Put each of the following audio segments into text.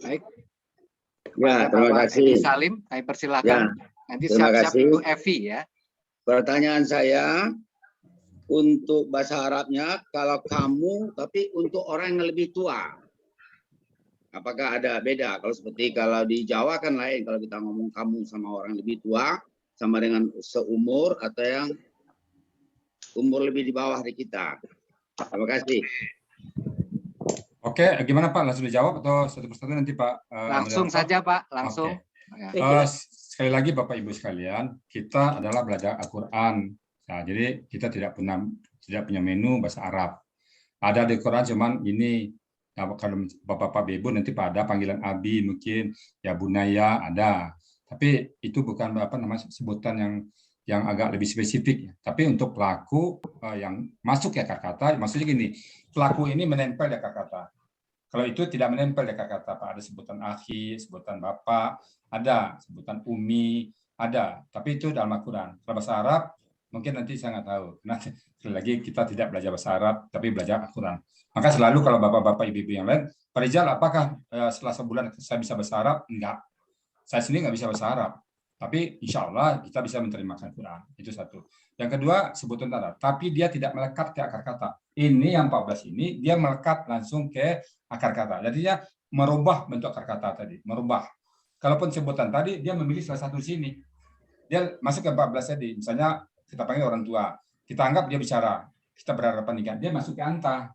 Baik. Ya, terima Bapak kasih. Edi Salim, kami persilakan. Ya, Nanti terima siap-siap kasih. Ibu Evi ya. Pertanyaan saya untuk bahasa Arabnya, kalau kamu, tapi untuk orang yang lebih tua. Apakah ada beda? Kalau seperti kalau di Jawa kan lain. Kalau kita ngomong kamu sama orang lebih tua, sama dengan seumur atau yang umur lebih di bawah dari kita. Terima kasih. Oke, gimana Pak? Langsung dijawab atau satu persatu nanti Pak? Langsung saja Pak, langsung. Oke. Sekali lagi Bapak Ibu sekalian, kita adalah belajar Al-Quran. Nah, jadi kita tidak punya menu bahasa Arab. Ada di Quran cuman ini. Nah, kalau Bapak Ibu nanti pada panggilan Abi mungkin ya Bunaya ada. Tapi itu bukan apa namanya sebutan yang agak lebih spesifik. Tapi untuk pelaku yang masuk ya kata-kata, maksudnya gini, pelaku ini menempel di kata-kata. Kalau itu tidak menempel di kata-kata, Pak, ada sebutan akhi, sebutan bapak, ada sebutan umi, ada. Tapi itu dalam Al-Quran. Kalau bahasa Arab, mungkin nanti saya nggak tahu. Nah, sekali lagi kita tidak belajar bahasa Arab, tapi belajar Al-Quran. Maka selalu kalau bapak-bapak, ibu-ibu yang lain, Pak Rizal, apakah setelah sebulan saya bisa bahasa Arab? Enggak. Saya sendiri nggak bisa bahasa Arab. Tapi insya Allah kita bisa menerjemahkan Quran. Itu satu. Yang kedua, sebutan tanda. Tapi dia tidak melekat ke akar kata. Ini yang 14 ini, dia melekat langsung ke akar kata. Jadinya merubah bentuk akar kata tadi. Merubah. Kalaupun sebutan tadi, dia memilih salah satu sini. Dia masuk ke 14 tadi. Misalnya kita panggil orang tua. Kita anggap dia bicara. Kita berhadapan dengan dia masuk ke anta.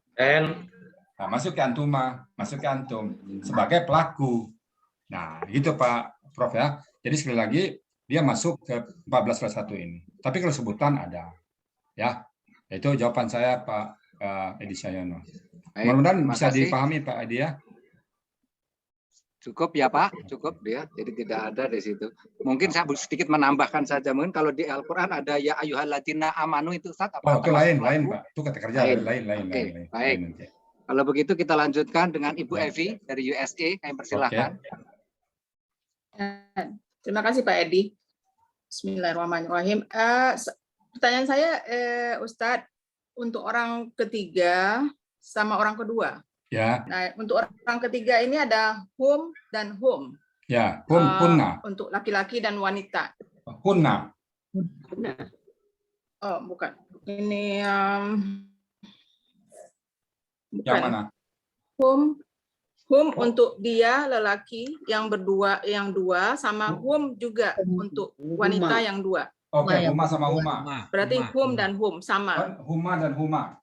Nah, masuk ke antuma. Masuk ke antum. Sebagai pelaku. Nah, gitu Pak Prof ya. Jadi sekali lagi dia masuk ke 14+1 ini. Tapi kalau sebutan ada, ya. Itu jawaban saya Pak Edi Sayono. Mudah-mudahan bisa dipahami Pak Edi ya. Cukup ya Pak, cukup ya. Jadi tidak ada di situ. Mungkin saya sedikit menambahkan saja. Mungkin kalau di Al-Quran ada ya ayyuhalladzina amanu itu Ustaz. Oh, itu lain Pak. Itu kata kerja lain. Oke, baik. Kalau begitu kita lanjutkan dengan Ibu Evi dari USA. Kami persilakan. Terima kasih Pak Edi. Bismillahirrahmanirrahim. Pertanyaan saya, Ustadz, untuk orang ketiga sama orang kedua. Ya. Nah, untuk orang ketiga ini ada hum dan hum. Ya, hunna. Untuk laki-laki dan wanita. Hunna. Oh, bukan. Ini bukan. Yang mana? Hum untuk dia lelaki yang berdua, yang dua, sama hum juga untuk wanita yang dua. Oke, huma sama huma. Berarti hum dan hum sama. Huma dan huma.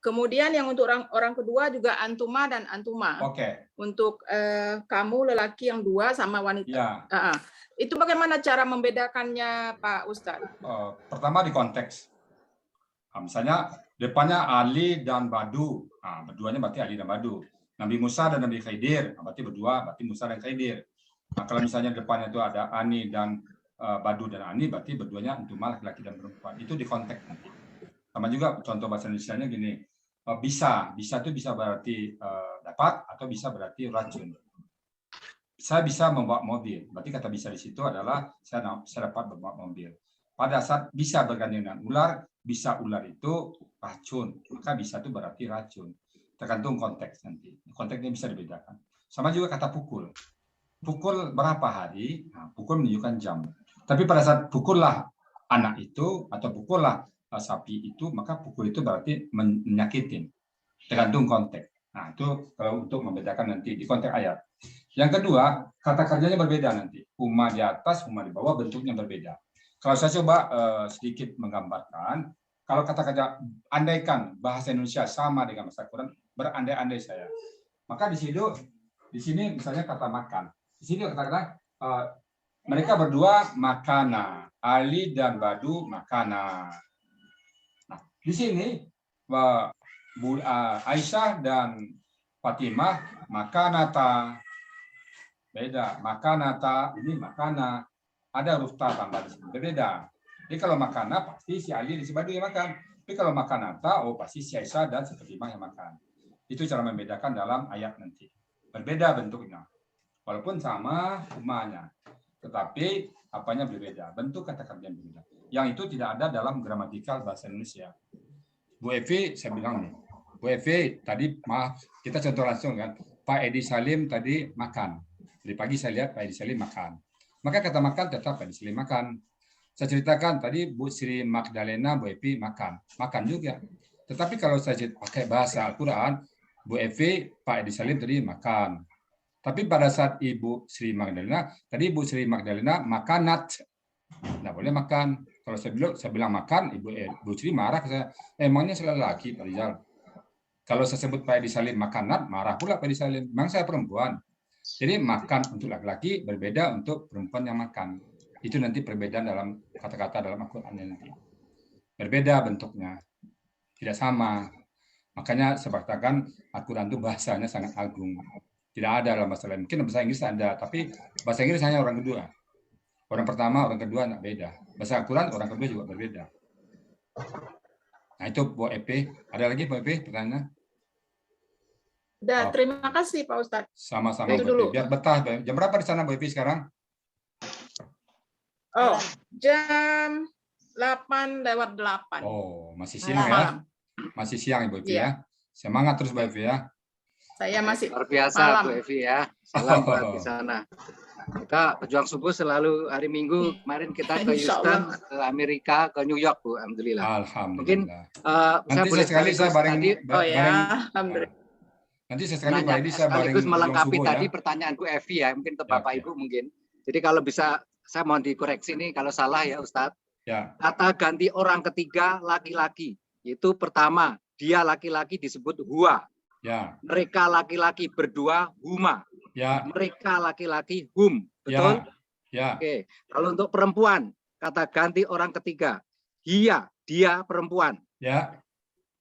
Kemudian yang untuk orang kedua juga antuma dan antuma. Oke. Untuk kamu lelaki yang dua sama wanita. Ya. Itu bagaimana cara membedakannya Pak Ustadz? Pertama di konteks. Misalnya depannya Ali dan Badu. Berduanya berarti Ali dan Badu. Nabi Musa dan Nabi Khidir, berarti berdua, berarti Musa dan Khidir. Nah, kalau misalnya depannya itu ada Ani dan Badu dan Ani, berarti berduanya antuma laki-laki dan perempuan. Itu di konteks nanti. Sama juga contoh bahasa Indonesianya gini, bisa itu bisa berarti dapat atau bisa berarti racun. Saya bisa membawa mobil, berarti kata bisa di situ adalah saya dapat membawa mobil. Pada saat bisa bergandengan dengan ular, bisa ular itu racun, maka bisa itu berarti racun. Tergantung konteks nanti. Konteksnya bisa dibedakan. Sama juga kata pukul. Pukul berapa hari? Nah, pukul menunjukkan jam. Tapi pada saat pukullah anak itu atau pukullah sapi itu, maka pukul itu berarti menyakitin. Tergantung konteks. Nah, itu kalau untuk membedakan nanti di konteks ayat. Yang kedua, kata kerjanya berbeda nanti. Huma di atas, huma di bawah, bentuknya berbeda. Kalau saya coba sedikit menggambarkan, kalau kata kerja andaikan bahasa Indonesia sama dengan bahasa Quran, berandai-andai saya. Maka di sini misalnya kata makan. Di sini kata-kata mereka berdua makana, Ali dan Badu makana. Nah, di sini Aisyah dan Fatimah makanata. Beda, makanata ini makana. Ada huruf ta tambah di sini. Berbeda. Jadi kalau makana pasti si Ali dan si Badu yang makan. Tapi kalau makanata, pasti si Aisyah dan si Fatimah yang makan. Itu cara membedakan dalam ayat nanti. Berbeda bentuknya. Walaupun sama humanya. Tetapi apanya berbeda. Bentuk kata kerja yang berbeda. Yang itu tidak ada dalam gramatikal bahasa Indonesia. Bu Evi, saya bilang nih. Bu Evi, tadi maaf, kita contoh langsung kan. Pak Edi Salim tadi makan. Dari pagi saya lihat Pak Edi Salim makan. Maka kata makan tetap Pak Edi Salim makan. Saya ceritakan tadi Bu Sri Magdalena, Bu Evi makan juga. Tetapi kalau saya pakai bahasa Al-Quran, Bu Evi, Pak Edi Salim tadi makan. Tapi pada saat Ibu Sri Magdalena, tadi Ibu Sri Magdalena makanat. Nggak boleh makan. Kalau saya bilang makan, Ibu Sri marah ke saya. Emangnya saya laki, Pak Rizal? Kalau saya sebut Pak Edi Salim makanat, marah pula Pak Edi Salim. Memang saya perempuan. Jadi makan untuk laki-laki berbeda untuk perempuan yang makan. Itu nanti perbedaan dalam kata-kata dalam Al-Quran nanti. Berbeda bentuknya. Tidak sama. Makanya saya katakan Al-Quran itu bahasanya sangat agung. Tidak ada dalam bahasa lain. Mungkin bahasa Inggris ada, tapi bahasa Inggris hanya orang kedua. Orang pertama, orang kedua tidak beda. Bahasa Al-Quran orang kedua juga berbeda. Nah itu Bu Epi. Ada lagi Bu Epi pertanyaan? Udah, terima kasih Pak Ustadz. Sama-sama Itu Bu dulu. Epi. Biar betah. Jam berapa di sana Bu Epi sekarang? Oh, jam 8:08. Oh, masih siang ya? Malam. Masih siang Ibu Evi Iya. ya. Semangat terus Bu Evi ya. Saya masih Luar biasa malam. Bu Evi ya. Salam buat di sana. Kita pejuang subuh selalu hari Minggu. Kemarin kita ke Insya Houston, Allah. ke Amerika, ke New York Bu. Alhamdulillah. Alhamdulillah. Saya Nanti boleh sekali saya bareng, tadi Oh ya, bareng alhamdulillah. nanti sekali Pak nanya, Edi saya bareng sekaligus melengkapi subuh tadi ya. pertanyaan Bu Evi ya, mungkin ke Ya, Bapak ya. Ibu mungkin. Jadi kalau bisa saya mohon dikoreksi nih kalau salah ya Ustadz. Ya, Kata ganti orang ketiga laki-laki. Itu pertama, dia laki-laki disebut huwa. ya, Mereka laki-laki berdua huma. ya, Mereka laki-laki hum. Betul? ya, Oke. Kalau untuk perempuan, kata ganti orang ketiga. Dia perempuan. ya,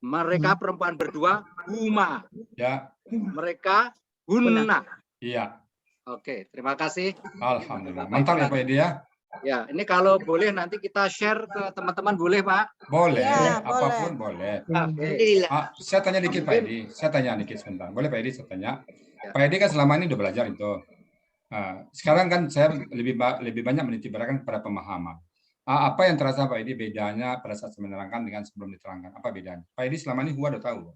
Mereka perempuan berdua huma. ya, Mereka hunna. iya. Oke, terima kasih. Alhamdulillah. Mantap ya Pak Edi ya. Ya, ini kalau boleh nanti kita share ke teman-teman, boleh Pak? Boleh, Ya, apapun boleh. Oke. Saya tanya dikit Pak Edi. Saya tanya dikit sebentar. Boleh Pak Edi saya tanya? Ya. Pak Edi kan selama ini udah belajar itu. Nah, sekarang kan saya lebih banyak menitik beratkan pada pemahaman. Apa yang terasa Pak Edi bedanya pada saat saya menerangkan dengan sebelum diterangkan? Apa bedanya? Pak Edi selama ini gua udah tahu.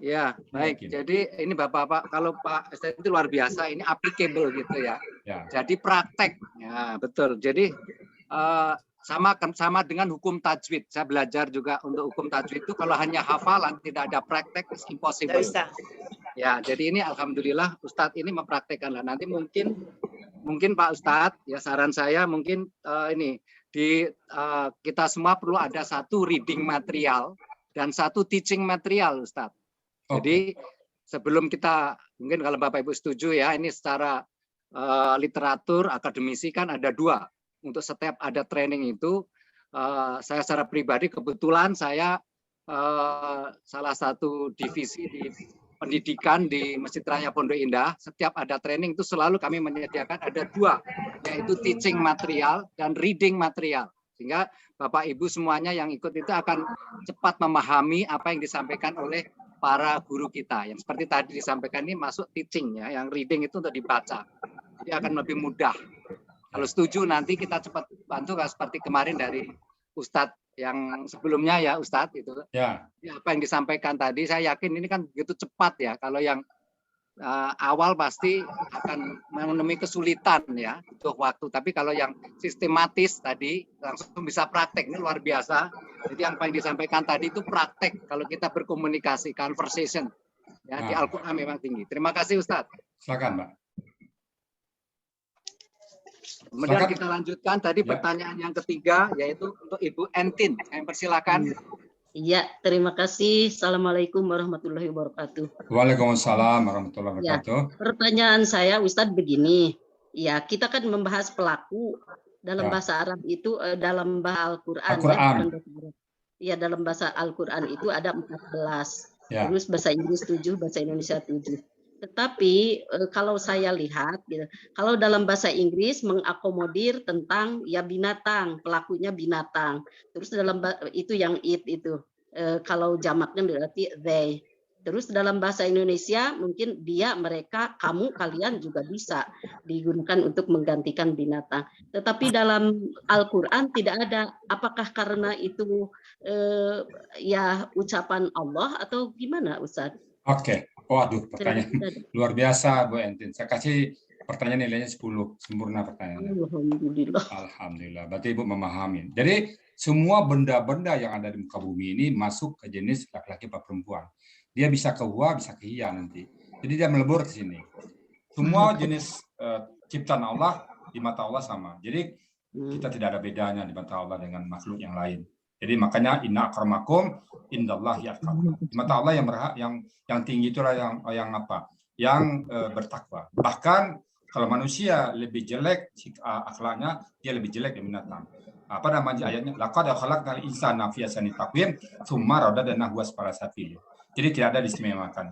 Ya, baik. Yakin. Jadi ini Bapak-Bapak, kalau Pak Ustadz itu luar biasa, ini applicable gitu ya. Ya, Jadi praktek. Ya, betul. Jadi sama dengan hukum tajwid. Saya belajar juga untuk hukum tajwid itu kalau hanya hafalan tidak ada praktek it's impossible. Ya, jadi ini alhamdulillah Ustadz ini mempraktekkan lah. Nanti mungkin Pak Ustadz ya saran saya mungkin ini di kita semua perlu ada satu reading material dan satu teaching material Ustadz. Jadi sebelum kita mungkin kalau Bapak Ibu setuju ya ini secara literatur akademisi kan ada dua untuk setiap ada training itu saya secara pribadi kebetulan saya salah satu divisi di pendidikan di Masjid Raya Pondok Indah. Setiap ada training itu selalu kami menyediakan ada dua yaitu teaching material dan reading material sehingga Bapak Ibu semuanya yang ikut itu akan cepat memahami apa yang disampaikan oleh para guru kita yang seperti tadi disampaikan ini masuk teaching ya, yang reading itu untuk dibaca, jadi akan lebih mudah. Kalau setuju nanti kita cepat bantu seperti kemarin dari Ustadz yang sebelumnya ya Ustadz itu. ya, Ya, apa yang disampaikan tadi saya yakin ini kan begitu cepat ya. Kalau yang awal pasti akan menemui kesulitan ya untuk waktu. Tapi kalau yang sistematis tadi langsung bisa praktek ini luar biasa. Jadi yang paling disampaikan tadi itu praktek kalau kita berkomunikasi, conversation ya di Al-Quran memang tinggi. Terima kasih Ustadz. silakan Pak. Kemudian Silakan. kita lanjutkan tadi Ya. pertanyaan yang ketiga yaitu untuk Ibu Entin. Saya persilakan. Iya, terima kasih. Assalamualaikum warahmatullahi wabarakatuh. Waalaikumsalam warahmatullahi Ya. wabarakatuh. Pertanyaan saya, Ustadz, begini. Ya, kita kan membahas pelaku dalam Ya. bahasa Arab itu dalam bahasa Al-Quran. Al-Quran. Ya, bukan bahasa Arab. Ya, dalam bahasa Al-Quran itu ada 14. Ya. Terus bahasa Inggris 7, bahasa Indonesia 7. Tetapi kalau saya lihat, gitu, kalau dalam bahasa Inggris mengakomodir tentang ya binatang, pelakunya binatang. Terus dalam itu yang it itu, kalau jamaknya berarti they. Terus dalam bahasa Indonesia mungkin dia, mereka, kamu, kalian juga bisa digunakan untuk menggantikan binatang. Tetapi dalam Al-Quran tidak ada. Apakah karena itu ya ucapan Allah atau gimana, Ustaz? Oke. Waduh, pertanyaan luar biasa Bu Entin. Saya kasih pertanyaan nilainya 10, sempurna pertanyaannya. Alhamdulillah. Alhamdulillah. Berarti Ibu memahami. Jadi semua benda-benda yang ada di muka bumi ini masuk ke jenis laki-laki atau perempuan. Dia bisa ke huwa, bisa ke hiya nanti. Jadi dia melebur ke sini. Semua jenis ciptaan Allah di mata Allah sama. Jadi kita tidak ada bedanya di mata Allah dengan makhluk yang lain. Jadi makanya inna akramakum indallahi atqakum. Di mata Allah yang tinggi itulah yang apa? Yang bertakwa. Bahkan kalau manusia lebih jelek akhlaknya, dia lebih jelek dari binatang. Apa namanya ayatnya? Laqad khalaqnal insana fi ahsani taqwim, tsumma radadnahu asfala safilin. Jadi tidak ada diistimewakan.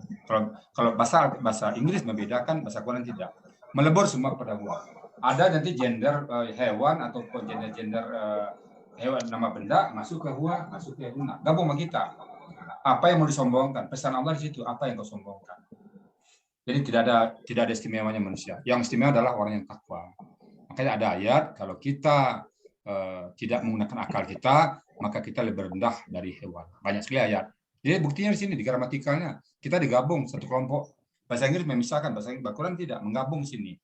Kalau bahasa Inggris membedakan, bahasa Quran tidak. Melebur semua pada huwa. Ada nanti gender hewan ataupun gender hewan nama benda masuk ke huwa, masuk ke guna. Gabung sama kita. Apa yang mau disombongkan? Pesan Allah di situ. Apa yang kau sombongkan? Jadi tidak ada istimewanya manusia. Yang istimewa adalah orang yang takwa. Makanya ada ayat kalau kita tidak menggunakan akal kita, maka kita lebih rendah dari hewan. Banyak sekali ayat. Jadi buktinya di sini di gramatikalnya kita digabung satu kelompok. Bahasa Inggris memisahkan, bahasa Quran tidak menggabung sini.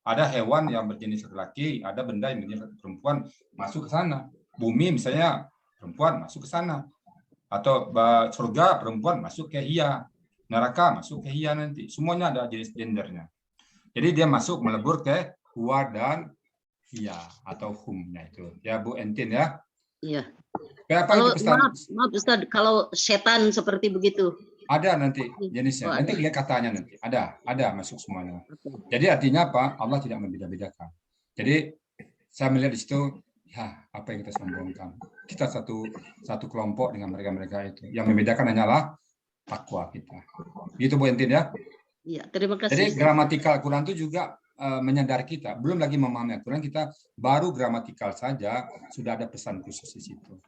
Ada hewan yang berjenis laki-laki, ada benda yang berjenis perempuan masuk ke sana. Bumi misalnya perempuan masuk ke sana. Atau surga perempuan masuk ke hiya. Neraka masuk ke hiya nanti. Semuanya ada jenis gendernya. Jadi dia masuk melebur ke huwa dan hiya atau humnya itu. Ya Bu Entin ya. Iya. Kalau maaf Ustaz, kalau setan seperti begitu. Ada nanti jenisnya. Nanti lihat katanya nanti. Ada masuk semuanya. Jadi artinya apa? Allah tidak membeda-bedakan. Jadi saya melihat di situ, ya apa yang kita sombongkan. Kita satu kelompok dengan mereka itu. Yang membedakan hanyalah takwa kita. Gitu Bu Entin ya. Iya, terima kasih. Jadi gramatikal Quran itu juga menyadari kita. Belum lagi memahami Quran, kita baru gramatikal saja sudah ada pesan khusus di situ.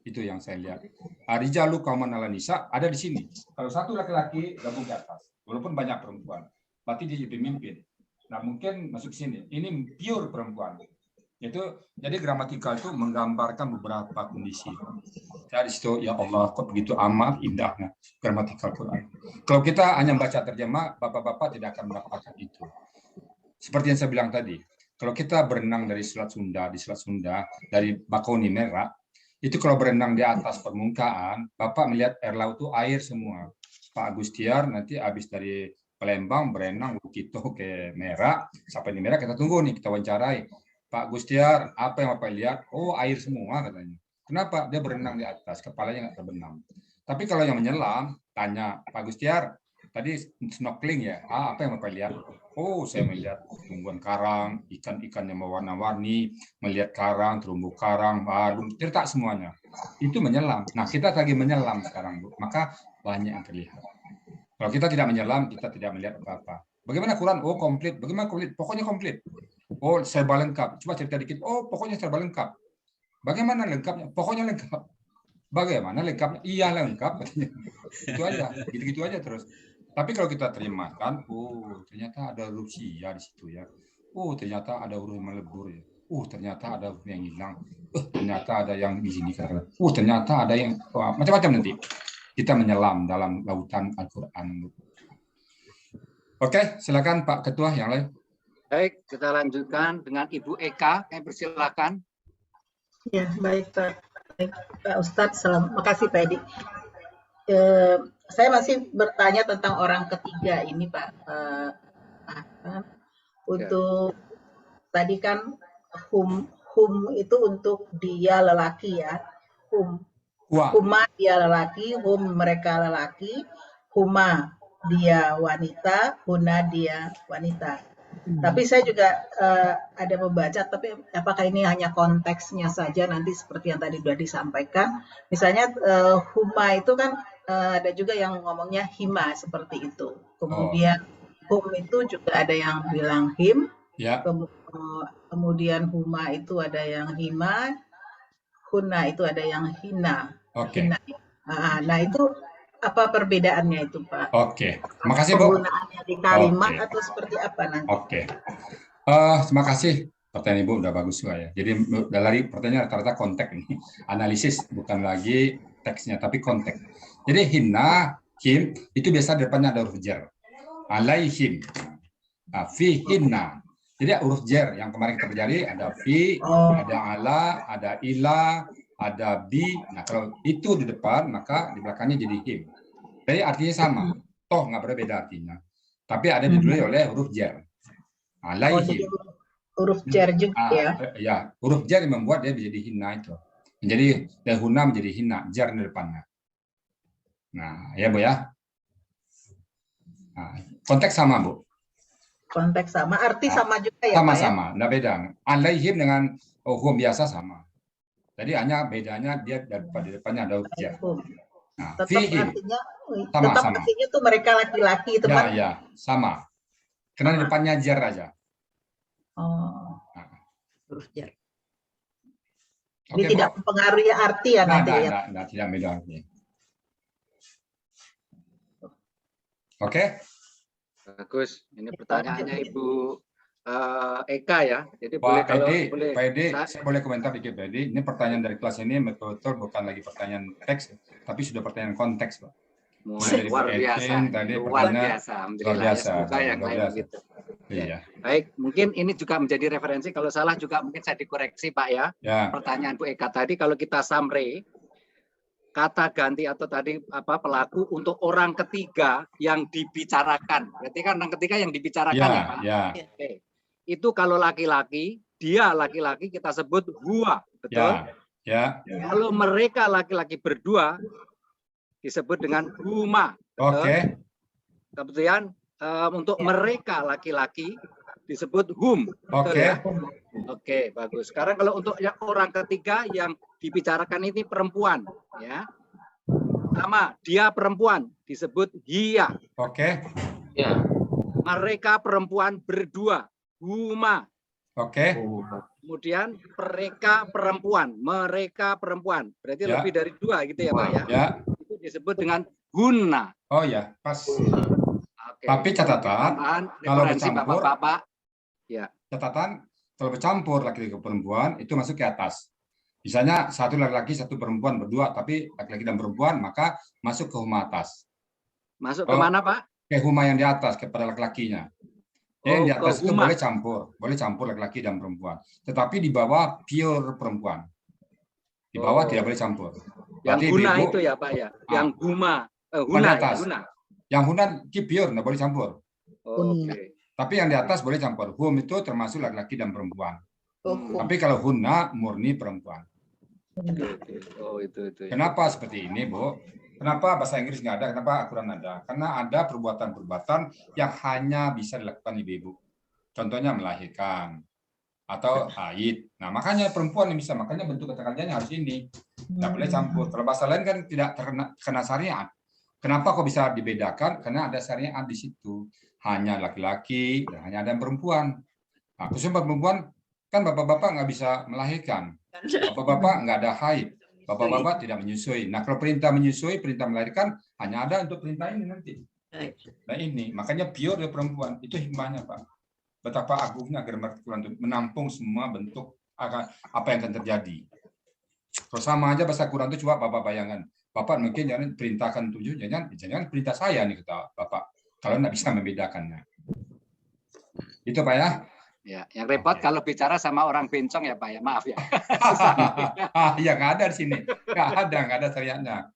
Itu yang saya lihat. Rijalu qauman 'ala nisa ada di sini. Kalau satu laki-laki gabung ke atas, walaupun banyak perempuan, berarti dia jadi pemimpin. Nah, mungkin masuk sini. Ini pure perempuan. Jadi gramatikal itu menggambarkan beberapa kondisi. Dari situ ya Allah kok begitu amat indahnya gramatikal Quran. Kalau kita hanya baca terjemah, bapak-bapak tidak akan mendapatkan itu. Seperti yang saya bilang tadi, kalau kita berenang dari Selat Sunda, dari Bakauheni Merak, itu kalau berenang di atas permukaan, Bapak melihat air laut itu air semua. Pak Agustiar nanti habis dari Palembang berenang Bukito ke Merak, sampai di Merak kita tunggu nih, kita wawancarai. Pak Agustiar, apa yang Bapak lihat? Oh, air semua katanya. Kenapa? Dia berenang di atas, kepalanya nggak terbenam. Tapi kalau yang menyelam, tanya, Pak Agustiar, tadi snorkeling ya? Apa yang Bapak lihat? Oh, saya melihat tumbuhan karang, ikan-ikan yang mewarna-warni, melihat karang, terumbu karang, balung, cerita semuanya. Itu menyelam. Nah, kita lagi menyelam sekarang, Bu. Maka banyak yang terlihat. Kalau kita tidak menyelam, kita tidak melihat apa-apa. Bagaimana Quran? Oh, komplit. Bagaimana komplit? Pokoknya komplit. Oh, serba lengkap. Coba cerita dikit. Oh, pokoknya serba lengkap. Bagaimana lengkapnya? Pokoknya lengkap. Bagaimana lengkapnya? Iya, lengkap. Itu aja. Gitu-gitu aja terus. Tapi kalau kita terjemahkan, oh ternyata ada huruf ya di situ ya. Oh ternyata ada huruf yang melebur ya. Oh ternyata ada huruf yang hilang. Ternyata ada yang di sini. Ternyata ada yang macam-macam nanti. Kita menyelam dalam lautan Al-Quran. Oke, silakan Pak Ketua yang lain. Baik, kita lanjutkan dengan Ibu Eka. Kami persilakan. Ya, baik Pak. Baik, Pak Ustadz, terima kasih Pak Edi. Saya masih bertanya tentang orang ketiga ini Pak. Untuk tadi kan hum itu untuk dia lelaki ya. Huma dia lelaki, hum mereka lelaki, huma dia wanita, huna dia wanita. Tapi saya juga ada membaca, tapi apakah ini hanya konteksnya saja nanti seperti yang tadi sudah disampaikan. Misalnya huma itu kan ada juga yang ngomongnya hima seperti itu. Kemudian hum itu juga ada yang bilang him. Ya. Kemudian huma itu ada yang hima. Huna itu ada yang hina. Oke. Hina. Nah itu apa perbedaannya itu Pak? Oke. Terima kasih Bu. Penggunaannya di kalimat atau seperti apa nanti? Oke. Terima kasih. Pertanyaan Ibu udah bagus juga ya. Jadi dari pertanyaan rata-rata konteks ini. Analisis bukan lagi teksnya tapi konteks. Jadi hina him itu biasa depannya ada huruf jar. Alaihim. Fihinna. Jadi huruf jar yang kemarin kita pelajari ada fi, ada ala, ada ila, ada bi. Nah, kalau itu di depan maka di belakangnya jadi him. Jadi artinya sama. Toh nggak berbeda artinya. Tapi ada didulai oleh huruf jar. Alaihim. Huruf jar juga ya. Ya, huruf jar yang membuat dia menjadi hinna itu. Menjadi dari huna menjadi hinna, jar di depannya. Nah, ya Bu ya. Nah, konteks sama Bu. Konteks sama, arti sama juga ya. Sama-sama, nggak beda. Alaihim dengan hum biasa sama. Jadi hanya bedanya dia di depannya ada huruf jar. Nah, tetap artinya tuh mereka laki-laki itu kan. Ya, sama. Karena di depannya jar aja. Huruf jar. Ini tidak mempengaruhi arti ya nanti ya. Tidak beda artinya. Oke. Bagus. Ini pertanyaannya Ibu Eka ya. Jadi Pak Edi, saya boleh komentar dikit Pak Edi. Ini pertanyaan dari kelas ini betul-betul bukan lagi pertanyaan teks, tapi sudah pertanyaan konteks Pak. Luar biasa. Luar biasa. Semoga yang lain begitu. Iya. Baik, mungkin ini juga menjadi referensi. Kalau salah juga mungkin saya dikoreksi Pak ya. Pertanyaan Bu Eka tadi kalau kita summary kata ganti atau tadi pelaku untuk orang ketiga yang dibicarakan. Berarti kan orang ketiga yang dibicarakan ya Pak. Ya. Oke. Itu kalau laki-laki, dia laki-laki kita sebut huwa, betul? Ya. Kalau mereka laki-laki berdua disebut dengan huma. Oke. Kemudian untuk mereka laki-laki disebut hum. Oke. Oke, bagus. Sekarang kalau untuk yang orang ketiga yang dibicarakan ini perempuan, ya. Sama, dia perempuan disebut hiya. Oke. Ya. Mereka perempuan berdua, huma. Oke. Kemudian mereka perempuan. Berarti lebih dari dua gitu ya, Pak ya. Ya. Itu disebut dengan guna. Oh ya, pas. Oke. Tapi catatan kalau bercampur, Bapak-bapak, ya. Catatan kalau bercampur laki-laki ke perempuan itu masuk ke atas. Misalnya satu laki-laki satu perempuan berdua, tapi laki-laki dan perempuan maka masuk ke huma atas. Masuk ke mana Pak? Ke huma yang di atas kepada laki-lakinya. Yang di atas itu boleh campur laki-laki dan perempuan. Tetapi di bawah pure perempuan. Di bawah tidak boleh campur. Yang guna itu ya Pak ya. Yang huna atas. Yang huna pure nggak boleh campur. Oke. Tapi yang di atas boleh campur. Hum itu termasuk laki-laki dan perempuan. Tapi kalau huna murni perempuan. Oh itu. Kenapa seperti ini, Bu? Kenapa bahasa Inggris nggak ada? Kenapa Al-Quran ada? Karena ada perbuatan-perbuatan yang hanya bisa dilakukan ibu-ibu. Contohnya melahirkan atau haid. Nah, makanya perempuan yang bisa. Makanya bentuk kata kerjanya harus ini. Nggak boleh campur. Kalau bahasa lain kan tidak terkena syariat. Kenapa kok bisa dibedakan? Karena ada syariat di situ. Hanya laki-laki dan hanya ada yang perempuan. Nah, khususnya perempuan kan bapak-bapak nggak bisa melahirkan. Bapak-bapak nggak ada haid. Bapak-bapak tidak menyusui. Nah, kalau perintah menyusui, perintah melahirkan hanya ada untuk perintah ini nanti. Nah ini, makanya pure ya perempuan. Itu hikmahnya Pak. Betapa agungnya agar Quran itu menampung semua bentuk apa yang akan terjadi. Kalau sama aja bahasa Quran itu coba Bapak bayangkan. Bapak mungkin jangan perintahkan 7, jangan perintah saya nih kata Bapak. Kalau nggak bisa membedakannya. Itu Pak ya. Ya, yang repot kalau bicara sama orang bencong ya Pak ya, maaf ya. Ya nggak ada di sini, nggak ada syariatnya.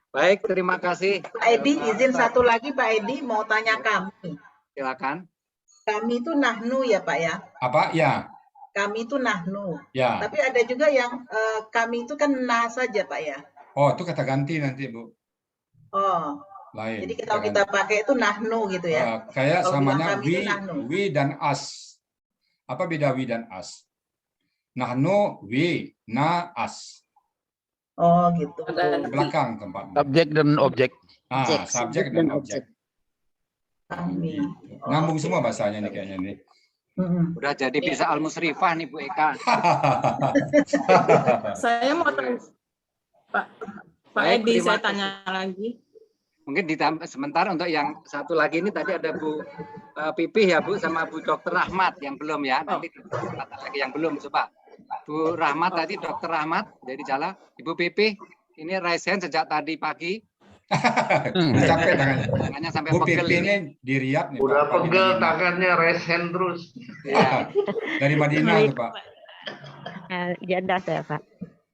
Baik, terima kasih. Pak Edi, izin satu lagi Pak Edi mau tanya kami. Silakan. Kami itu nahnu ya Pak ya. Apa ya? Kami itu nahnu. Ya. Tapi ada juga yang kami itu kan nah saja Pak ya. Oh, itu kata ganti nanti Bu. Oh. Lain. Jadi kalau kita pakai itu nahnu gitu ya. Kayak samanya we dan us. Apa beda we dan us? Nahnu, we, na, us. Oh gitu. Belakang tempatnya. Subjek dan objek. Subjek dan objek. Amin. Nyambung semua bahasanya nih kayaknya nih. Udah jadi bisa al-musrifah nih Bu Eka. Saya mau tanya Pak Edi, saya tanya lagi. Mungkin ditambah sementara untuk yang satu lagi ini tadi ada Bu Pipih ya Bu sama Bu Dr. Rahmat yang belum ya. Nanti lagi yang belum coba. Bu Rahmat tadi Dr. Rahmat dari Jala. Ibu Pipih ini raise hand sejak tadi pagi. Capek tangannya. Tangannya sampai Bu pegel Pipi ini. ini di Riyadh nih. Udah Pak, pegel di Madinah. tangannya, raise hand terus. Ya, Dari Madinah tuh Pak. Jeddah saya, Pak.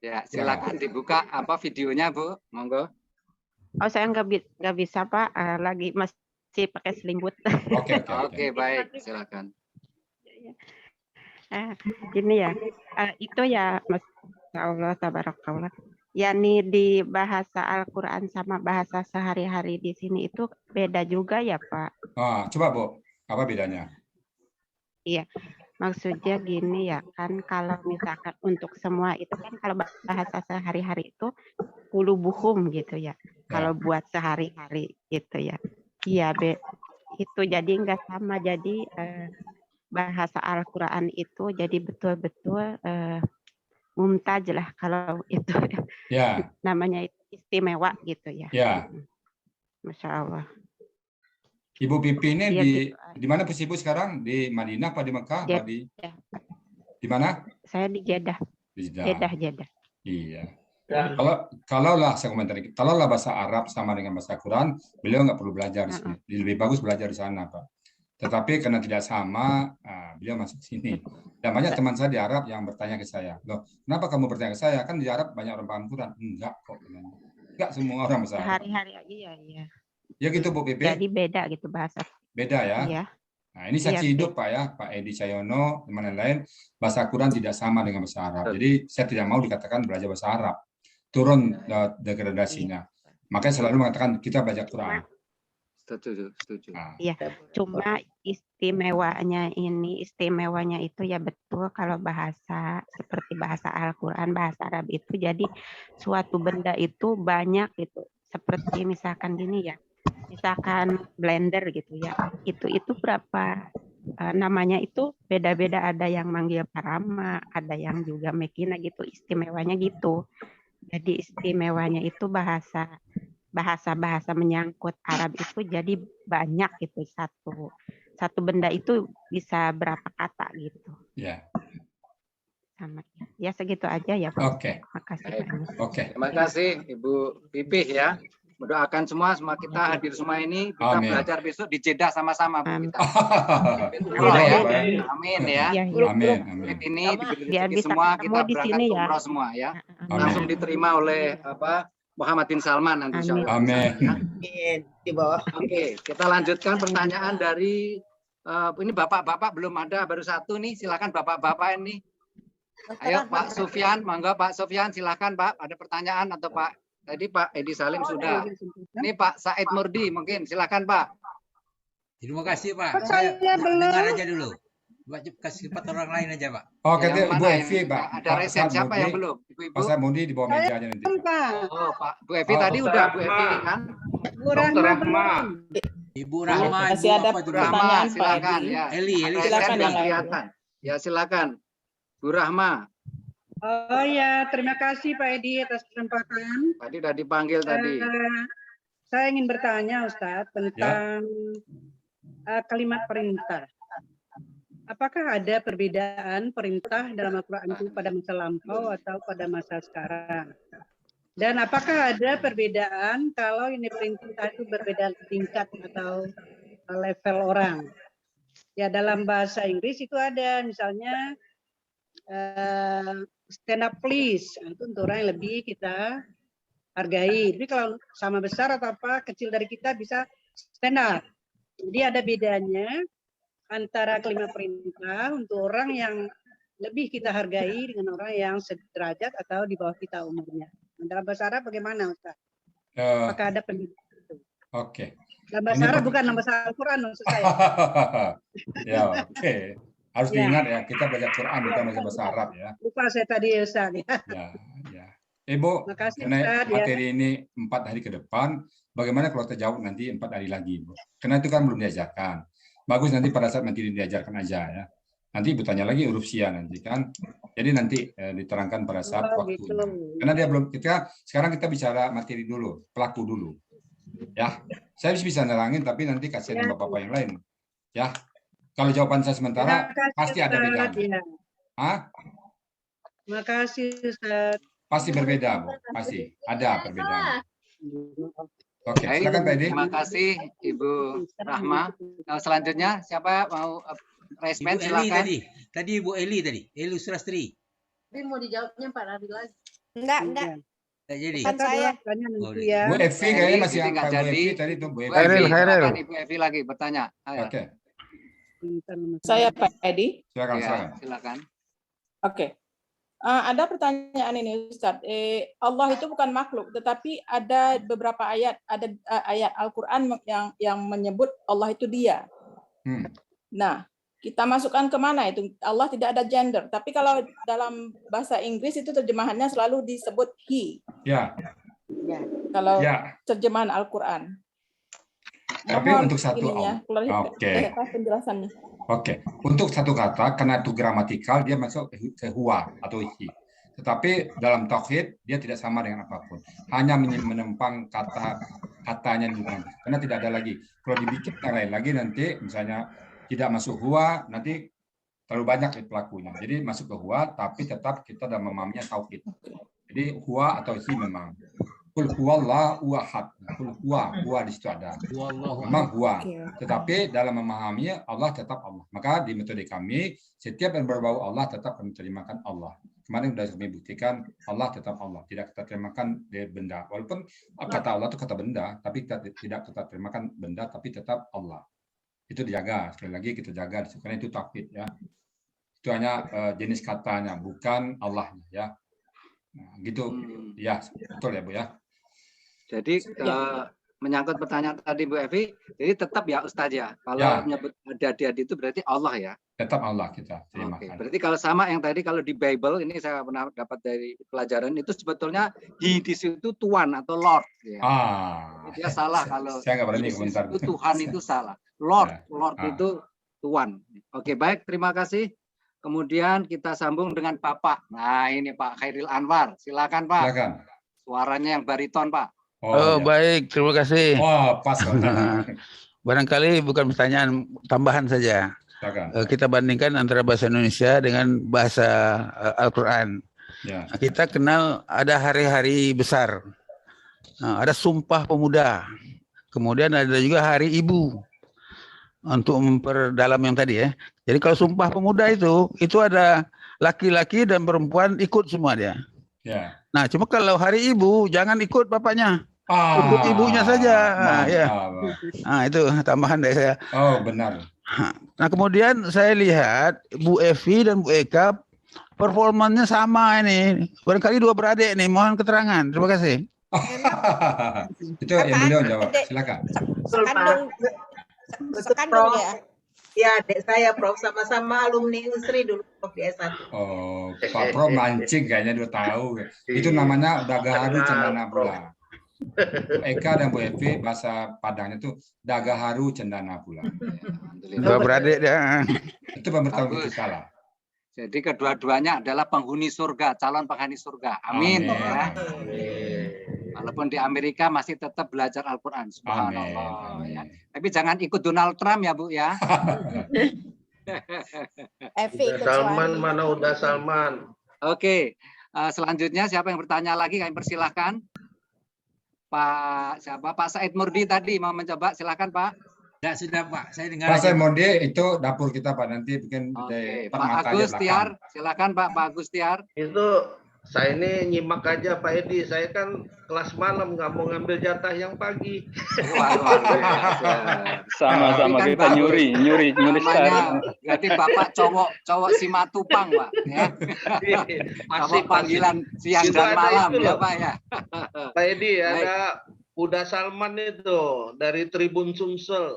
ya silakan dibuka apa videonya Bu, monggo. Oh, saya nggak bisa, Pak. Lagi masih pakai selimut. Oke, baik, silakan. Gini ya, itu ya, Masya Allah, tabarakallah. Yani di bahasa Al-Quran sama bahasa sehari-hari di sini itu beda juga ya, Pak? Coba Bu, apa bedanya? Iya, maksudnya gini ya, kan kalau misalkan untuk semua itu kan kalau bahasa sehari-hari itu qulubuhum gitu ya. Kalau buat sehari-hari gitu ya. Iya, itu jadi nggak sama. Jadi bahasa Al-Quran itu jadi betul-betul mumtaz lah kalau itu Ya. namanya istimewa gitu ya. Ya. Masya Allah. Ibu Pipi ini Ya, di mana Ibu sekarang? Di Madinah apa di Mekah? Apa di mana? Saya di Jeddah. Di Jeddah. Iya. Kalaulah saya komentari, kalaulah bahasa Arab sama dengan bahasa Quran, beliau nggak perlu belajar di sini. Lebih bagus belajar di sana, Pak. Tetapi karena tidak sama, beliau masuk sini. Dan banyak teman saya di Arab yang bertanya ke saya, loh, kenapa kamu bertanya ke saya? Kan di Arab banyak orang paham Quran. Enggak kok. Enggak semua orang bahasa Arab. Hari-hari iya. Ya gitu Bu Pipi. Jadi beda gitu bahasa. Beda ya. Iya. Nah ini saksi hidup Pak ya, Pak Edi Cahyono, teman lain, bahasa Quran tidak sama dengan bahasa Arab. Jadi saya tidak mau dikatakan belajar bahasa Arab. Turun degradasinya. Makanya selalu mengatakan kita belajar Quran. Setuju. Iya, cuma istimewanya itu ya betul kalau bahasa seperti bahasa Al-Quran, bahasa Arab itu jadi suatu benda itu banyak gitu. Seperti misalkan gini ya, misalkan blender gitu ya, itu berapa namanya itu beda-beda, ada yang manggil Parama, ada yang juga Mekina gitu, istimewanya gitu. Jadi istimewanya itu bahasa menyangkut Arab itu jadi banyak gitu, satu benda itu bisa berapa kata gitu. Ya. Sama ya segitu aja ya Pak. Oke. Makasih. Oke. Terima kasih Ibu Pipih ya. Mendoakan semua kita hadir semua ini kita belajar besok di Jeddah sama-sama Bu kita. Amin ya. Amin. Ini diberi semua kita berangkat umroh semua ya. Langsung diterima oleh Muhammad bin Salman nanti insya Allah. Amin. Di bawah. Oke, kita lanjutkan pertanyaan dari ini bapak-bapak belum ada, baru satu nih. Silakan bapak-bapak ini. Ayo Pak Sufyan, monggo Pak Sufyan, silakan Pak. Ada pertanyaan atau Pak? Tadi Pak Edi Salim sudah. Ini Pak Said Murdi mungkin, silakan Pak. Terima kasih Pak. Saya dengar aja dulu. Kasih tempat orang lain aja Pak. Oh, katanya Ibu Evi Pak. Ada resen siapa yang belum? Ibu-ibu. Pak Said Murdi di bawah meja aja nanti. Oh Pak, Bu Evi tadi udah Bu Evi kan? Dr. Rahma. Ibu Rahma. Masih ada pertanyaan silakan Pak ya. Eli Silakan yang kelihatan. Ya silakan. Bu Rahma. Oh ya, terima kasih Pak Edi atas kesempatan. Tadi sudah dipanggil tadi. Saya ingin bertanya Ustadz tentang kalimat perintah. Apakah ada perbedaan perintah dalam Al-Quran itu pada masa lampau atau pada masa sekarang? Dan apakah ada perbedaan kalau ini perintah itu berbeda tingkat atau level orang? Ya dalam bahasa Inggris itu ada misalnya stand up please, itu untuk orang yang lebih kita hargai. Jadi kalau sama besar atau apa kecil dari kita bisa stand up. Jadi ada bedanya antara kalimat perintah untuk orang yang lebih kita hargai dengan orang yang sederajat atau di bawah kita umurnya. Dalam bahasa Arab bagaimana Ustaz? Apakah ada perbedaan itu? Oke. Dalam bahasa Arab bukan dalam bahasa Al-Quran maksud saya. Ya, oke. Harus diingat ya, kita belajar Quran bukan bahasa Arab ya. Lupa saya tadi Ustaz ya. Ya. Ibu, karena materi ini 4 hari ke depan, bagaimana kalau kita jawab nanti 4 hari lagi, Bu? Karena itu kan belum diajarkan. Bagus nanti pada saat nanti diajarkan aja ya. Nanti Ibu tanya lagi huruf Sia nanti kan. Jadi nanti diterangkan pada saat waktu. Gitu. Karena dia belum, sekarang kita bicara materi dulu, pelaku dulu. Ya, saya bisa nerangin tapi nanti kasihan Bapak-bapak yang lain. Ya. Kalau jawaban saya sementara pasti ada bedanya. Hah? Terima kasih Ustaz. Pasti berbeda, Bu. Pasti ada perbedaan. Oke, silakan Pak Edi. Terima kasih Ibu Rahma. Selanjutnya siapa mau raise hand, silakan. Tadi Ibu Eli tadi, Eli Surastri. Tapi mau dijawabnya Pak Rabi lagi. Enggak. Enggak jadi. Kan saya tanya nanti ya. Bu Evi kayaknya masih nggak Pak Bu jadi. Evi tadi itu Bu Evi. Silakan Ibu Evi lagi bertanya. Oke. Saya Pak Edi. Silakan, Ya, silakan. silakan. Oke. Ada pertanyaan ini Ustaz. Allah itu bukan makhluk, tetapi ada beberapa ayat, ada ayat Al-Qur'an yang menyebut Allah itu dia. Nah, kita masukkan kemana itu? Allah tidak ada gender, tapi kalau dalam bahasa Inggris itu terjemahannya selalu disebut he. Ya. Kalau Ya. terjemahan Al-Qur'an. Tapi Mohon untuk satu ininya, Oke. penjelasannya. Oke, untuk satu kata karena itu gramatikal dia masuk ke huwa atau hi. Tetapi dalam tauhid dia tidak sama dengan apapun. Hanya menempang katanya bukan. Karena tidak ada lagi. Kalau dibikin yang lain lagi nanti misalnya tidak masuk huwa nanti terlalu banyak pelakunya. Jadi masuk ke huwa tapi tetap kita dalam memahaminya tauhid. Jadi huwa atau hi memang. Qul huwallahu ahad. Qul huwa di situ ada. Memang huwa. Tetapi dalam memahaminya Allah tetap Allah. Maka di metode kami setiap yang berbau Allah tetap kami terimakan Allah. Kemarin sudah kami buktikan Allah tetap Allah. Tidak kita terimakan dari benda. Walaupun kata Allah itu kata benda, tapi kita tidak kita terimakan benda, tapi tetap Allah. Itu dijaga. Sekali lagi kita jaga. Karena itu tauhid ya. Itu hanya jenis katanya, bukan Allahnya ya. Nah, gitu. Ya, betul ya Bu ya. Jadi menyangkut pertanyaan tadi Bu Evi, jadi tetap ya Ustaz ya. Kalau menyebut ada itu berarti Allah ya. Tetap Allah kita. Oke. Berarti kalau sama yang tadi kalau di Bible ini saya pernah dapat dari pelajaran itu sebetulnya di situ Tuhan atau Lord. Ya. Dia salah kalau saya nggak berani komentar. Itu Tuhan itu salah. Lord itu Tuhan. Oke baik, terima kasih. Kemudian kita sambung dengan Bapak. Nah ini Pak Khairil Anwar. Silakan Pak. Silakan. Suaranya yang bariton Pak. Oh, baik, terima kasih. Wah, pas. Barangkali bukan pertanyaan, tambahan saja. Kita bandingkan antara bahasa Indonesia dengan bahasa Al-Quran. Ya. Kita kenal ada hari-hari besar. Ada Sumpah Pemuda. Kemudian ada juga Hari Ibu. Untuk memperdalam yang tadi ya. Jadi kalau Sumpah Pemuda itu ada laki-laki dan perempuan ikut semua dia. Ya. Nah, cuma kalau Hari Ibu jangan ikut bapaknya. Ikut ibunya saja. Ya. Nah, itu tambahan dari saya. Oh, benar. Nah, kemudian saya lihat Bu Evi dan Bu Eka performanya sama ini. Barangkali dua beradik nih, mohon keterangan. Terima kasih. Itu yang beliau jawab. Silakan. Sekandung ya. Ya, adik saya Prof sama-sama alumni Unsri dulu Prof di S1. Oh, Pak Prof mancing kayaknya dia tahu. Itu namanya Dagaharu Cendana Pula. Eka dan Bu Evi bahasa Padangnya itu Dagaharu Cendana Pula. Dua beradik dia. Itu pemberitahuan kita salah. Jadi kedua-duanya adalah penghuni surga, calon penghuni surga. Amin. Ya. Walaupun di Amerika masih tetap belajar Al-Quran. Subhanallah. Ya. Tapi jangan ikut Donald Trump ya Bu ya. Salman mana udah Salman. Oke. Selanjutnya siapa yang bertanya lagi? Kami persilahkan. Pak Said Murdi tadi mau mencoba, silakan Pak. Ya sudah Pak, saya dengar. Pak Said Murdi itu dapur kita Pak, nanti bikin Pak Agus Tiar, silakan Pak Agus Tiar. Itu saya ini nyimak aja Pak Edi, saya kan kelas malam nggak mau ngambil jatah yang pagi. Sama-sama kita nyuri namanya. Berarti Bapak cowok Simatupang Pak ya. Masih panggilan siang dan malam ya Pak ya. Pak Edi ada Uda Salman itu dari Tribun Sumsel.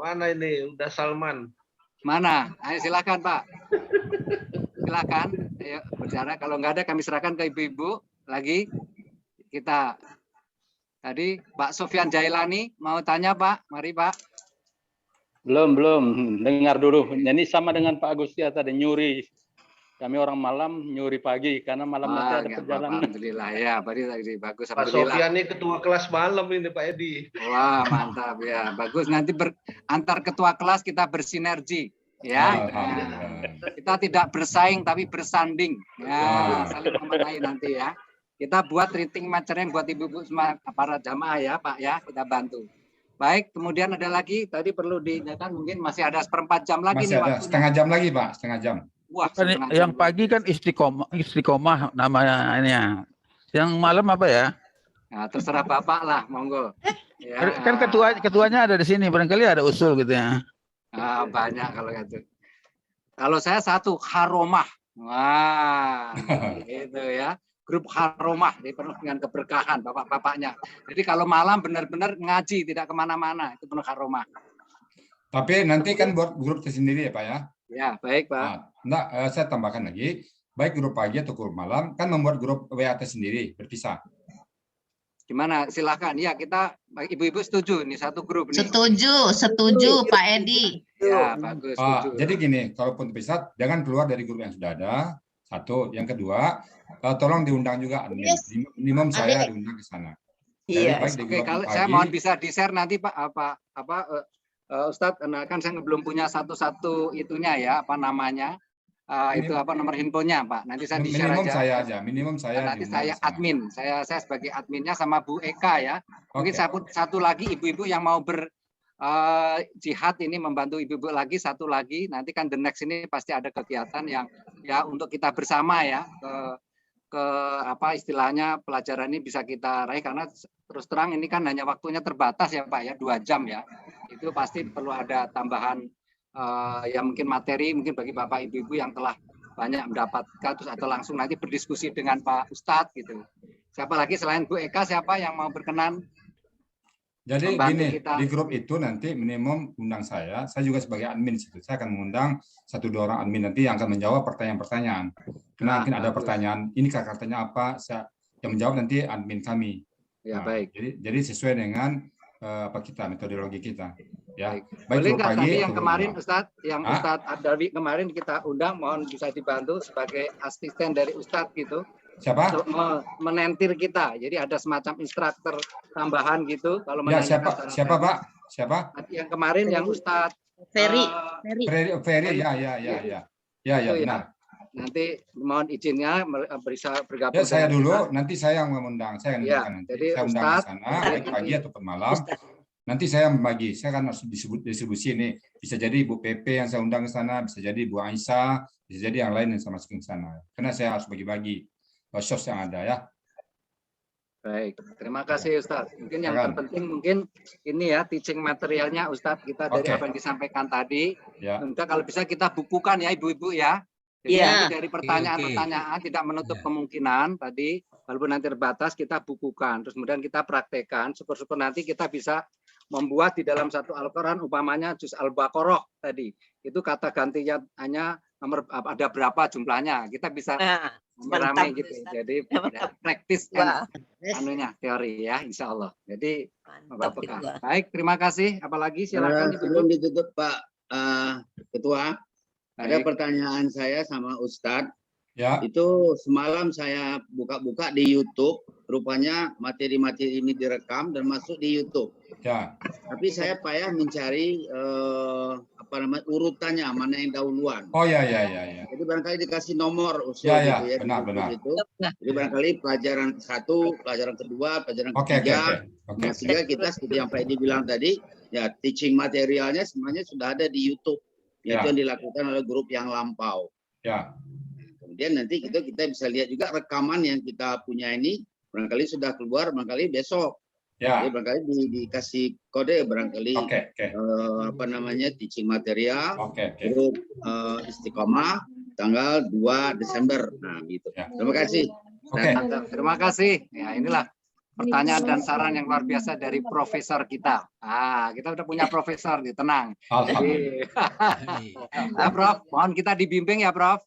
Mana ini Uda Salman? Mana? Ayo silakan Pak. Silakan. Ayo bicara. Kalau nggak ada kami serahkan ke ibu-ibu lagi. Kita tadi Pak Sofyan Jailani mau tanya Pak. Mari Pak. Belum. Dengar dulu. Ini sama dengan Pak Agusti tadi nyuri. Kami orang malam nyuri pagi karena malam nanti ada perjalanan. Alhamdulillah ya, tadi bagus. Pak Sofyan ini ketua kelas malam ini Pak Edi. Wah mantap ya, bagus. Nanti antar ketua kelas kita bersinergi ya. Kita tidak bersaing tapi bersanding. Ya, saling memenai nanti ya. Kita buat reading material buat ibu-ibu semua para jamaah ya Pak ya, kita bantu. Baik, kemudian ada lagi tadi perlu diingatkan mungkin masih ada 1/4 jam lagi masih nih ada waktunya. setengah jam lagi Pak, setengah jam. Wah, yang pagi kan istiqomah namanya ini ya. Yang malam apa ya? Nah, terserah Bapak lah, monggo. Ya, kan ketuanya ada di sini, barangkali ada usul gitu ya. Banyak kalau gitu. Kalau saya satu Haromah. Wah, gitu ya. Grup Haromah penuh dengan keberkahan bapak-bapaknya. Jadi kalau malam benar-benar ngaji, tidak kemana-mana, itu penuh Haromah. Tapi nanti kan buat grup tersendiri ya Pak ya? Ya, baik Pak. Saya tambahkan lagi, baik grup pagi atau grup malam, kan membuat grup WA tersendiri, berpisah. Gimana? Silahkan. Ya, kita ibu-ibu setuju nih satu grup nih. Setuju Pak Edi. Ya, bagus. Setuju. Jadi gini, kalaupun terpisah, jangan keluar dari grup yang sudah ada. Satu, yang kedua, tolong diundang juga admin. Minimum saya diundang ke sana. Iya. Oke, kalau saya mohon bisa di-share nanti Pak Ustadz, kan saya belum punya satu-satu itunya ya, apa namanya? Itu apa nomor handphonenya Pak? Nanti saya di-share aja. Minimum saya. Nanti saya admin. Saya sebagai adminnya sama Bu Eka ya. Mungkin satu lagi ibu-ibu yang mau jihad ini membantu ibu-ibu lagi, satu lagi. Nanti kan the next ini pasti ada kegiatan yang ya untuk kita bersama ya ke apa istilahnya pelajaran ini bisa kita raih, karena terus terang ini kan hanya waktunya terbatas ya Pak ya, 2 jam ya. Itu pasti perlu ada tambahan ya mungkin materi mungkin bagi Bapak Ibu yang telah banyak mendapatkan terus atau langsung nanti berdiskusi dengan Pak Ustadz gitu. Siapa lagi selain Bu Eka, siapa yang mau berkenan? Jadi gini, di grup itu nanti minimum undang saya juga sebagai admin situ. Saya akan mengundang 1-2 orang admin nanti yang akan menjawab pertanyaan-pertanyaan. Karena mungkin ada pertanyaan, ini katanya apa? Yang menjawab nanti admin kami. Ya, baik. Jadi sesuai dengan metodologi kita. Ya. Boleh nggak tadi yang kemarin Ustadz, Ustadz Adawi kemarin kita undang, mohon bisa dibantu sebagai asisten dari Ustadz gitu. Siapa? Untuk menentir kita. Jadi ada semacam instruktur tambahan gitu. Kalau ya, siapa Pak? Siapa? Yang kemarin yang Ustadz Ferry. Ya, benar. Nanti mohon izinnya bisa bergabung. Ya, saya dulu, nanti saya yang mengundang. Saya yang nanti. Saya undang ke sana, baik pagi ataupun malam. Nanti saya membagi. Saya kan harus distribusi ini. Bisa jadi Ibu PP yang saya undang ke sana, bisa jadi Bu Aisyah, bisa jadi yang lain yang saya masukin ke sana. Karena saya harus bagi-bagi sos yang ada ya. Baik, terima kasih Ustadz. Mungkin yang terpenting mungkin ini ya teaching materialnya Ustadz kita dari apa yang disampaikan tadi. Ya. Untuk kalau bisa kita bukukan ya ibu-ibu ya. Jadi dari pertanyaan-pertanyaan tidak menutup kemungkinan tadi, walaupun nanti terbatas kita bukukan. Terus kemudian kita praktekkan. Syukur-syukur nanti kita bisa membuat di dalam satu Al-Quran umpamanya juz Al-Baqarah tadi. Itu kata gantinya hanya nomor ada berapa jumlahnya. Kita bisa ramai gitu. Jadi praktis kan anunya teori ya, insya Allah. Jadi baik, terima kasih. Apalagi silakan. Sebelum ditutup Pak Ketua, ada pertanyaan saya sama Ustadz. Ya. Itu semalam saya buka-buka di YouTube, rupanya materi-materi ini direkam dan masuk di YouTube. Ya. Tapi saya payah mencari urutannya mana yang dahuluan. Oh ya. Jadi barangkali dikasih nomor usul gitu ya. Benar. Gitu. Jadi barangkali pelajaran 1, pelajaran kedua, pelajaran ketiga. Nah, sehingga kita seperti yang Pak Edi bilang tadi, ya teaching materialnya semuanya sudah ada di YouTube. Yaitu yang dilakukan oleh grup yang lampau. Ya. Kemudian nanti kita bisa lihat juga rekaman yang kita punya ini, barangkali sudah keluar, barangkali besok. Ya. Jadi barangkali dikasih kode, barangkali teaching material, grup Istiqomah tanggal 2 Desember. Nah, gitu. Ya. Terima kasih. Terima kasih. Ya, inilah pertanyaan dan saran yang luar biasa dari profesor kita. Kita udah punya profesor, tenang. Jadi, ya, Prof, mohon kita dibimbing ya, Prof.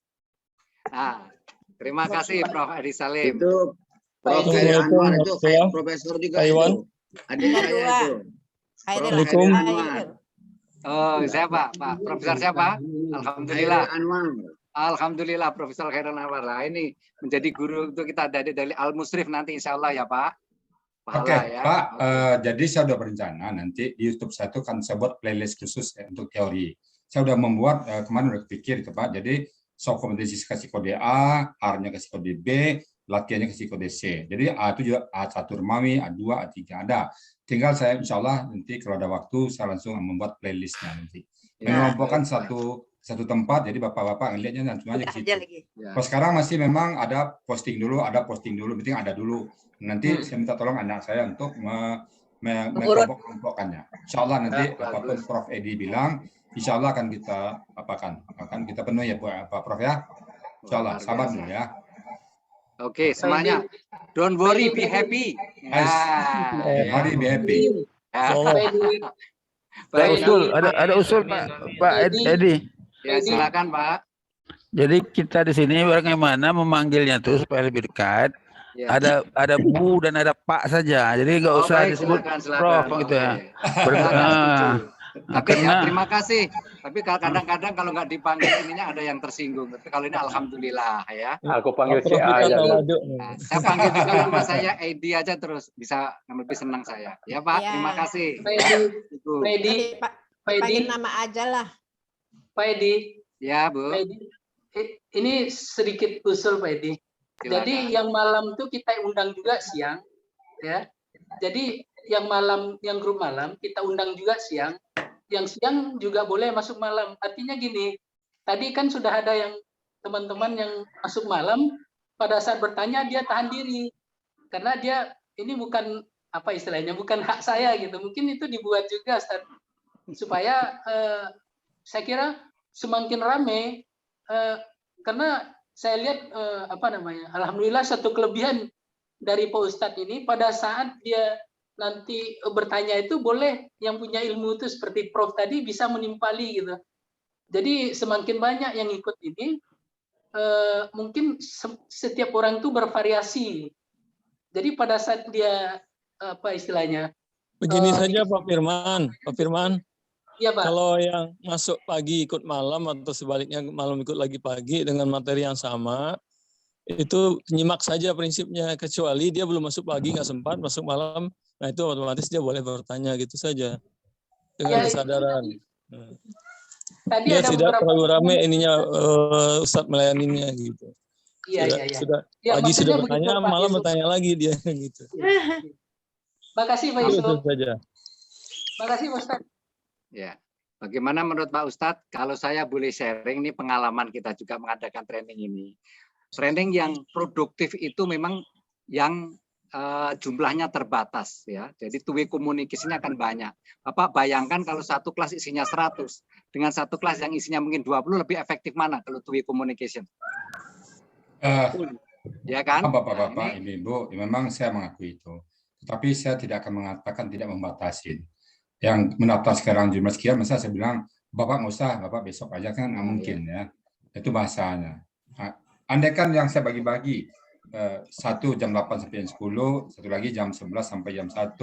Terima kasih Prof. Edi Salim. Itu Prof. Edi Anwar itu profesor juga itu. Adik saya itu. Assalamualaikum. Oh, siapa? Pak Profesor siapa? Alhamdulillah. Alhamdulillah Profesor Khairul Anwar. Ini menjadi guru untuk kita dari Al-Musrif nanti insya Allah ya Pak. Oke, ya. Pak. Jadi saya sudah berencana nanti di YouTube saya itu kan saya buat playlist khusus untuk teori. Saya sudah membuat kemarin udah pikir itu Pak. Jadi kompetisi kasih kode A, R-nya kasih kode B, latihannya ke psikode C. Jadi A itu juga A1 Romawi, A2, A3 ada. Tinggal saya insya Allah nanti kalau ada waktu saya langsung membuat playlistnya nanti. Mengelompokkan satu tempat, jadi bapak-bapak ngelihatnya langsung aja ke situ. Kalau sekarang masih memang ada posting dulu, penting ada dulu. Nanti saya minta tolong anak saya untuk mengelompokkannya. Insya Allah nanti apapun Prof. Edi bilang, insya Allah akan kita akan kita penuhi ya Pak Prof ya. Insya Allah, sabar dulu ya. Oke, semuanya. Don't worry, be happy. Mari be happy. Ada usul Pak Edi. Ya, silakan Pak. Jadi kita di sini bagaimana memanggilnya tuh supaya lebih dekat. Ya. Ada Bu dan ada Pak saja. Jadi nggak usah disebut Prof gitu ya. Tapi ya, terima kasih. Tapi kadang-kadang kalau nggak dipanggil ininya ada yang tersinggung. Tapi kalau ini alhamdulillah ya. Aku panggil si A aja. Saya panggil juga nama saya Edi aja terus bisa lebih senang saya. Ya Pak, terima kasih. Pak Edi, panggil nama aja lah. Pak Edi. Ya Bu. Pak Edi, ini sedikit usul Pak Edi. Jadi yang malam tuh kita undang juga siang, ya. Jadi yang malam, yang grup malam kita undang juga siang. Yang siang juga boleh masuk malam. Artinya gini, tadi kan sudah ada yang teman-teman yang masuk malam, pada saat bertanya dia tahan diri. Karena dia ini bukan apa istilahnya, bukan hak saya gitu. Mungkin itu dibuat juga Ustaz, supaya saya kira semakin ramai karena saya lihat alhamdulillah satu kelebihan dari Pak Ustadz ini pada saat dia nanti bertanya itu boleh yang punya ilmu itu seperti Prof tadi bisa menimpali gitu. Jadi semakin banyak yang ikut ini mungkin setiap orang itu bervariasi. Jadi pada saat dia apa istilahnya? Begini saja Pak Firman. Ya, Pak. Kalau yang masuk pagi ikut malam atau sebaliknya malam ikut lagi pagi dengan materi yang sama, itu nyimak saja prinsipnya. Kecuali dia belum masuk pagi, nggak sempat, masuk malam, nah itu otomatis dia boleh bertanya gitu saja. Dengan kesadaran. Tadi dia ada tidak terlalu ramai ininya Ustadz melayaninya gitu. Iya. Pagi sudah bertanya, malam bertanya lagi dia gitu. Makasih Pak Yusuf. Makasih Pak Ustadz. Ya, bagaimana menurut Pak Ustadz? Kalau saya boleh sharing, ini pengalaman kita juga mengadakan training ini. Training yang produktif itu memang yang jumlahnya terbatas ya. Jadi two way communication-nya akan banyak. Bapak bayangkan kalau satu kelas isinya 100 dengan satu kelas yang isinya mungkin 20 lebih efektif mana kalau two way communication? Ya kan? Bapak-bapak, Ibu, memang saya mengakui itu. Tetapi saya tidak akan mengatakan tidak membatasi. Yang mendaftar sekarang jumlah sekian, masa saya bilang, Bapak nggak usah, Bapak besok aja kan nggak mungkin ya. Itu bahasanya. Andaikan yang saya bagi-bagi, satu jam 8 sampai jam 10, satu lagi jam 11 sampai jam 1,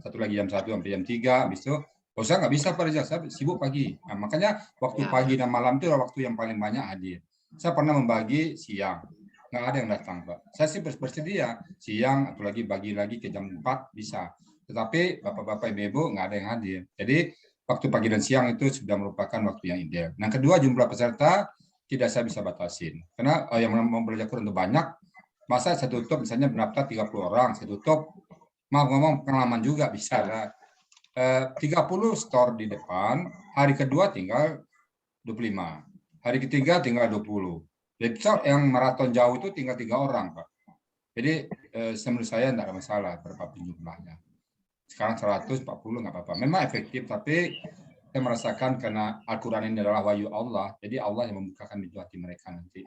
satu lagi jam 1 sampai jam 3, habis itu, saya nggak bisa pada jam, saya sibuk pagi. Nah, makanya waktu pagi dan malam itu adalah waktu yang paling banyak hadir. Saya pernah membagi siang, nggak ada yang datang, Pak. Saya sih bersedia siang, atau lagi bagi lagi ke jam 4 bisa. Tetapi bapak-bapak ibu-ibu nggak ada yang hadir. Jadi waktu pagi dan siang itu sudah merupakan waktu yang ideal. Nah kedua, jumlah peserta tidak saya bisa batasin. Karena yang mau belajar Quran itu banyak. Masa saya tutup misalnya mendaftar 30 orang, saya tutup. Mau ngomong pengalaman juga bisa. 30 store di depan, hari kedua tinggal 25. Hari ketiga tinggal 20. Jadi yang maraton jauh itu tinggal 3 orang, Pak. Jadi menurut saya tidak ada masalah berapa jumlahnya. Sekarang 140 nggak apa-apa. Memang efektif, tapi saya merasakan karena Al-Quran ini adalah wahyu Allah, jadi Allah yang membukakan pintu hati mereka nanti.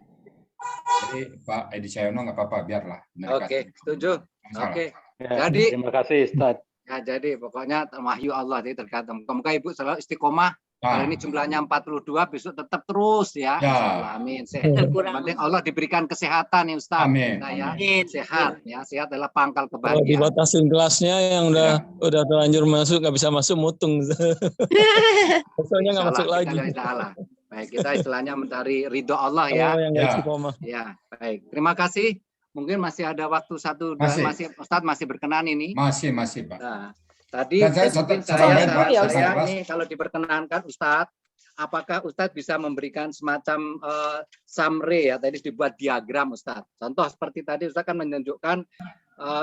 Jadi Pak Edi Cahyono nggak apa-apa, biarlah. Oke, setuju. Oke. Ya, jadi terima kasih Ustaz. Ya, jadi pokoknya wahyu Allah itu tergantung. Semoga Ibu selalu istiqomah. Kalau ini jumlahnya 42, besok tetap terus ya. Amin. Penting Allah diberikan kesehatan ya Ustaz. Amin. Nah, ya. Sehat ya. Sehat adalah pangkal Kalau kebahagiaan. dibatasin kelasnya yang udah terlanjur masuk nggak bisa masuk mutung. Pokoknya nggak masuk lagi. Baik, kita istilahnya mencari ridho Allah ya. Ya, baik. Terima kasih. Mungkin masih ada waktu Ustadz masih berkenan ini. Masih Pak. Nah, tadi mungkin saya ini kalau diperkenankan Ustadz, apakah Ustadz bisa memberikan semacam summary ya, tadi dibuat diagram Ustadz. Contoh seperti tadi Ustadz kan menunjukkan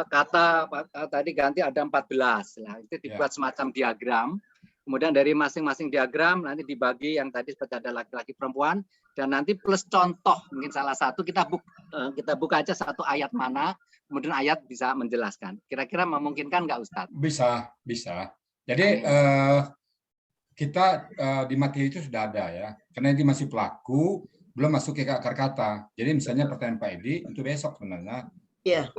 kata tadi ganti ada 14. Nah, itu dibuat semacam diagram. Kemudian dari masing-masing diagram nanti dibagi yang tadi seperti ada laki-laki perempuan dan nanti plus contoh mungkin salah satu kita buka aja satu ayat mana, kemudian ayat bisa menjelaskan. Kira-kira memungkinkan nggak Ustadz? Bisa, bisa. Jadi kita di materi itu sudah ada ya, karena ini masih pelaku, belum masuk ke akar kata. Jadi misalnya pertanyaan Pak Edi itu besok sebenarnya. Iya.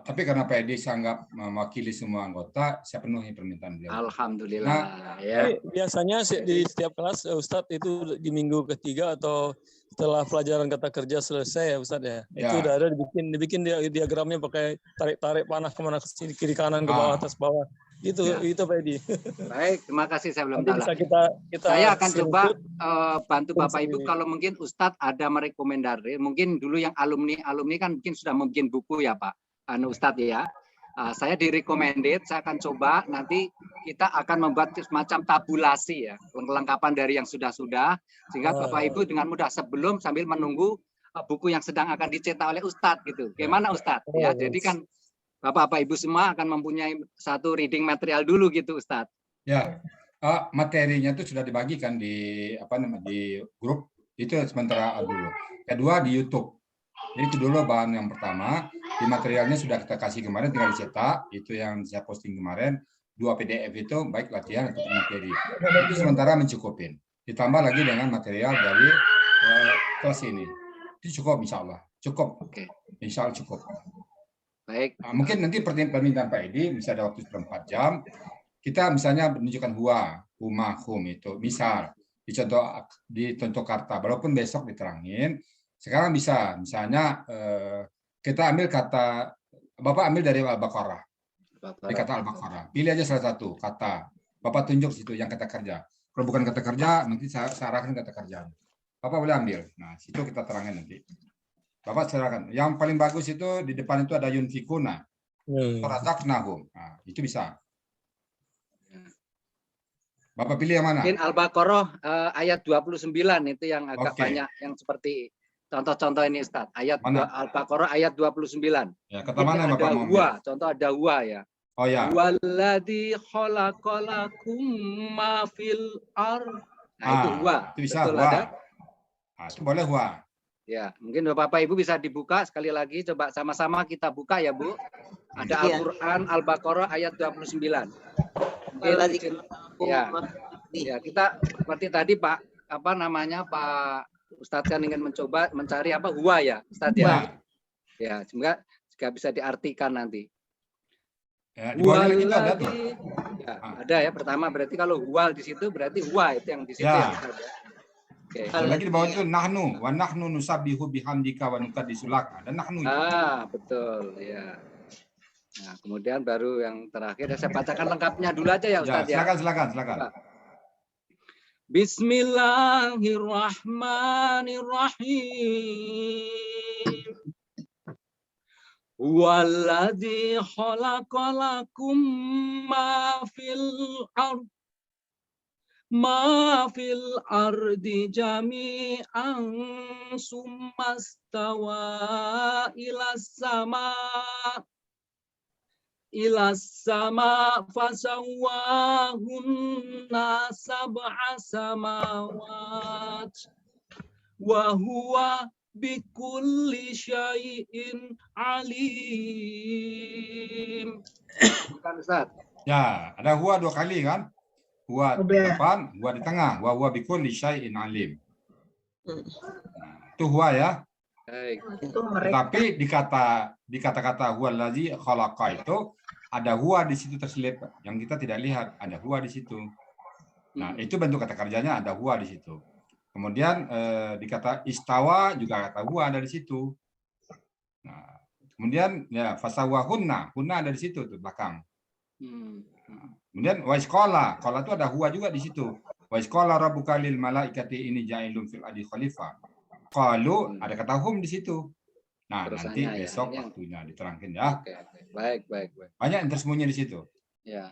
Tapi karena Pak Edi sangat mewakili semua anggota, saya penuhi permintaan beliau. Alhamdulillah. Nah, ya. Biasanya di setiap kelas Ustadz itu di minggu ketiga atau setelah pelajaran kata kerja selesai ya Ustadz ya. Itu udah ada dibikin diagramnya pakai tarik-tarik panah kemana ke sini, kiri kanan ke bawah atas bawah. Itu Pak Edi. Baik, terima kasih, saya belum tahu. Kita saya akan coba bantu Bapak Ibu kalau mungkin Ustadz ada merekomendasi, mungkin dulu yang alumni kan mungkin sudah membuat buku ya Pak Ustadz ya. Saya direkomended, saya akan coba nanti kita akan membuat semacam tabulasi ya, kelengkapan dari yang sudah-sudah, sehingga Bapak Ibu dengan mudah sebelum sambil menunggu buku yang sedang akan dicetak oleh Ustadz gitu. Gimana Ustadz? Ya, jadi kan Bapak Ibu semua akan mempunyai satu reading material dulu gitu Ustadz. Ya, materinya itu sudah dibagikan di di grup itu sementara dulu. Kedua di YouTube. Jadi itu dulu bahan yang pertama. Di materialnya sudah kita kasih kemarin, tinggal dicetak. Itu yang saya posting kemarin. 2 PDF itu baik latihan atau materi. Itu sementara mencukupin. Ditambah lagi dengan material dari kelas ini. Itu cukup insya Allah. Cukup. Insya Allah cukup. Baik. Mungkin nanti permintaan Pak Edi bisa ada waktu 4 jam. Kita misalnya menunjukkan huwa, huma, hum itu. Misal di contoh kata, walaupun besok diterangin. Sekarang bisa, misalnya kita ambil kata, Bapak ambil dari Al-Baqarah. Di kata Al-Baqarah. Pilih aja salah satu kata. Bapak tunjuk situ yang kata kerja. Kalau bukan kata kerja, nanti saya arahkan kata kerja. Bapak boleh ambil. Nah, situ kita terangin nanti. Bapak serahkan. Yang paling bagus itu di depan itu ada yunfikuna. Razaqnahum. Nah, itu bisa. Bapak pilih yang mana? Mungkin Al-Baqarah ayat 29 itu yang agak banyak yang seperti contoh-contoh ini Ustaz. Ayat Al-Baqarah ayat 29. Ya, kata mana Bapak mau? Contoh ada huwa ya. Oh ya. Walladzi khalaqalakum ma fil ardh. Nah, itu huwa. Itu bisa huwa. Itu boleh huwa. Ya, mungkin Bapak Ibu bisa dibuka sekali lagi, coba sama-sama kita buka ya Bu. Ada Al-Qur'an Al-Baqarah ayat 29. Ya, kita seperti tadi Pak Pak Ustadz kan ingin mencoba mencari huwa ya, Ustadz ya. Ya, semoga juga bisa diartikan nanti. Ya, di bawahnya lagi ada tuh. Ya, ada ya. Pertama berarti kalau huwa di situ berarti huwa itu yang di situ ya. Okay. Lagi di bawah itu nahnu wa nahnu nusabbihu bihamdika wa nuqaddisu lak. Dan nahnu itu. Betul ya. Nah, kemudian baru yang terakhir saya bacakan lengkapnya dulu aja ya Ustaz ya. Silakan. Bismillahirrahmanirrahim. Walladzi khalaqalakum ma fil ardi jami'an summastawa ilas sama fasawwahunna sab'a samawat wa huwa bikulli syai'in alim. Bukan Ustaz? Ya, ada huwa 2 kali kan? Huwa di depan, huwa di tengah, wa huwa bikulli syai'in alim. Itu huwa ya. Tapi di kata-kata huwa allazi khalaqa itu ada huwa di situ terselip yang kita tidak lihat, ada huwa di situ. Nah, itu bentuk kata kerjanya ada huwa di situ. Kemudian di kata istawa juga kata huwa ada di situ. Nah, kemudian ya fasawahunna, hunna ada di situ tuh belakang. Nah, kemudian waisqala, qala itu ada huwa juga di situ. Waisqala rabbuka lil malaikati ini ja'ilun fil ardi khalifah. Qalu ada kata hum di situ. Nah, nanti besok waktunya diterangkan ya. Oke. Baik. Banyak yang tersembunyi di situ. Ya.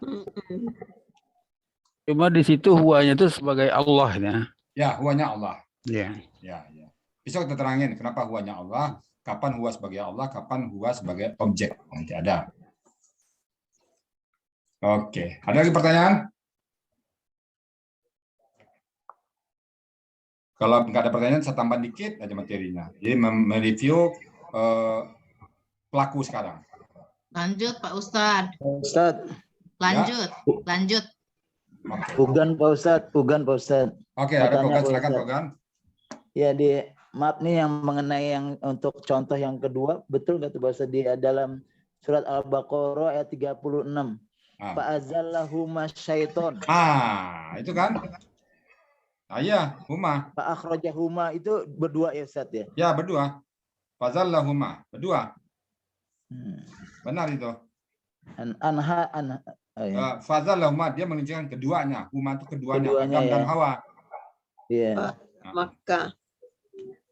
Cuma di situ huwanya itu sebagai Allah ya. Ya, huwanya Allah. Ya. Ya, ya. Besok kita terangin kenapa huwanya Allah, kapan huwa sebagai Allah, kapan huwa sebagai objek. Nanti ada. Oke, ada lagi pertanyaan? Kalau nggak ada pertanyaan, saya tambah dikit aja materinya. Jadi mereview pelaku sekarang. Lanjut Pak Ustadz. Ustadz. Lanjut, ya. Lanjut. Okay. Pugan Pak Ustadz, Pugan Pak Ustadz. Oke, ada Pugan, silakan Pugan. Ya, maaf nih yang mengenai yang untuk contoh yang kedua, betul nggak tuh Pak Ustadz di dalam surat Al-Baqarah ayat 36. Fa'azallahuma syaiton. Itu kan? Iya, huma. Fa'akhrajahuma itu berdua ya Ustadz ya? Ya, berdua. Fa'azallahuma, berdua. Benar itu. Fa'azallahuma, dia menunjukkan keduanya. Huma itu keduanya, Adam dan Hawa. Iya.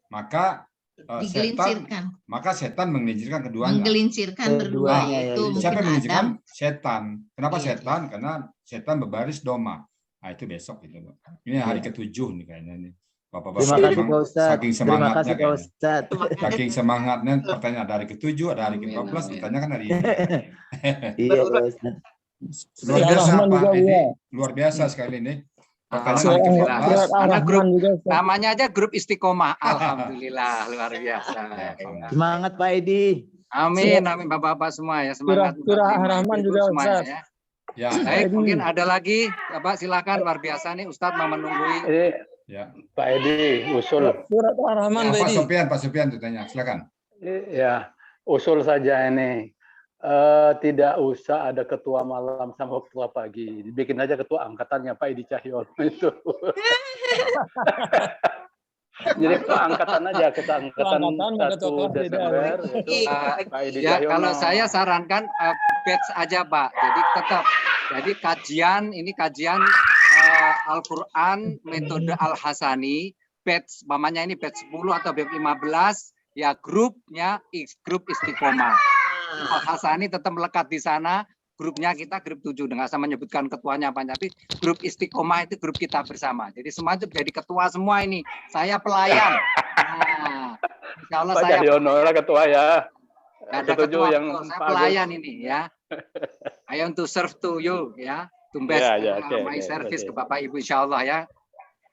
Maka setan menggelincirkan keduanya. Menggelincirkan berduanya itu. Siapa yang menggelincirkan? Setan. Kenapa setan? Karena setan berbaris doma. Nah, itu besok itu. Ini hari ke-7 nih kayaknya nih. Bapak-bapak memang saking semangatnya saking semangatnya pertanyaan ada hari ke-7, ada hari ke-14, ditanya kan hari ini. Iya, luar biasa Pak Edi, luar biasa sekali ini. Karena grup namanya aja grup Istiqomah. Alhamdulillah luar biasa. Semangat Pak Edi. Amin, amin Bapak-bapak semua ya, semangat. Surah Ar-Rahman juga Ustaz. Ya. Baik, mungkin ada lagi, Bapak silakan, luar biasa nih Ustadz mau menunggu. Ya, Pak Edi, usul. Surat Ar-Rahman, Pak Sofian tanya, silakan. Ya, usul saja ini. Tidak usah ada ketua malam sama ketua pagi. Bikin aja ketua angkatannya Pak Edi Cahyono itu. Jadi ketua angkatan aja, ketua angkatan 1 Desember. Ya, kalau saya sarankan batch aja Pak. Jadi tetap. Jadi kajian Al-Quran metode Al-Hasani, batch, mamanya ini batch 10 atau batch 15, ya grupnya grup Istiqomah. Al-Hasani tetap melekat di sana, grupnya kita grup 7, dengan saya menyebutkan ketuanya apa, tapi grup Istiqomah itu grup kita bersama. Jadi semua itu jadi ketua semua ini, saya pelayan. Nah, insya Allah Pak Cahyono lah ketua ya. Ada ketua yang saya pelayan ini ya. I want to serve to you ya. To best my service ke Bapak Ibu insya Allah ya.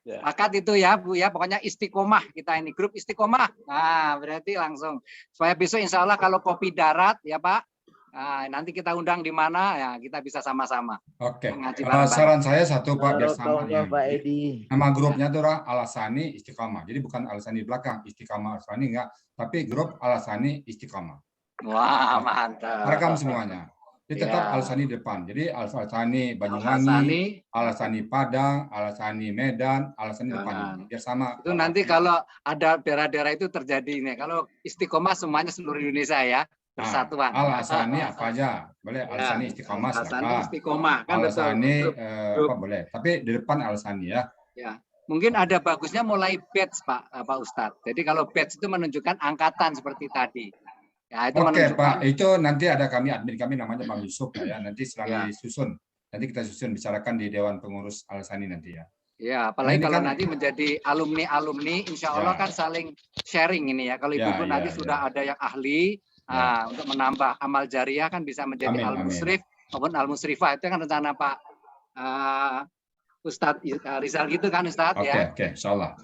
Pakat itu ya Bu ya, pokoknya Istiqomah kita ini, grup Istiqomah. Nah berarti langsung supaya besok insya Allah kalau kopi darat ya Pak, nanti kita undang di mana ya, kita bisa sama-sama. Oke. Saran saya satu Pak, biar sama ya. Nama grupnya itu Al-Hasani Istiqomah. Jadi bukan Al-Hasani belakang, Istiqomah Al-Hasani enggak, tapi grup Al-Hasani Istiqomah. Wah mantap. Rekam semuanya. Jadi tetap Al-Hasani depan. Jadi Al-Hasani Banyuwangi, Al-Hasani Padang, Al-Hasani Medan, Al-Hasani depan. Biar sama. Itu nanti kalau ada daerah-daerah itu terjadi nih. Kalau Istiqomah semuanya seluruh Indonesia ya. Persatuan. Al-Hasani apa aja? Boleh Al-Hasani Istiqomah Al-Hasani Istiqomah kan Al-Hasani apa boleh. Tapi di depan Al-Hasani ya. Ya. Mungkin ada bagusnya mulai batch Pak Ustadz. Jadi kalau batch itu menunjukkan angkatan seperti tadi. Ya, itu Oke Pak, itu nanti ada admin kami namanya Bang Yusuf ya. Nanti setelah disusun, nanti kita susun bicarakan di Dewan Pengurus Al-Hasani nanti ya. Ya, apalagi kalau nanti menjadi alumni, insya Allah kan saling sharing ini ya. Kalau Ibu nanti sudah ada yang ahli untuk menambah amal jariah kan bisa menjadi al-musrif maupun al-musrifah. Itu kan rencana Pak Ustadz Rizal gitu kan Ustadz ya. Oke, insya Allah.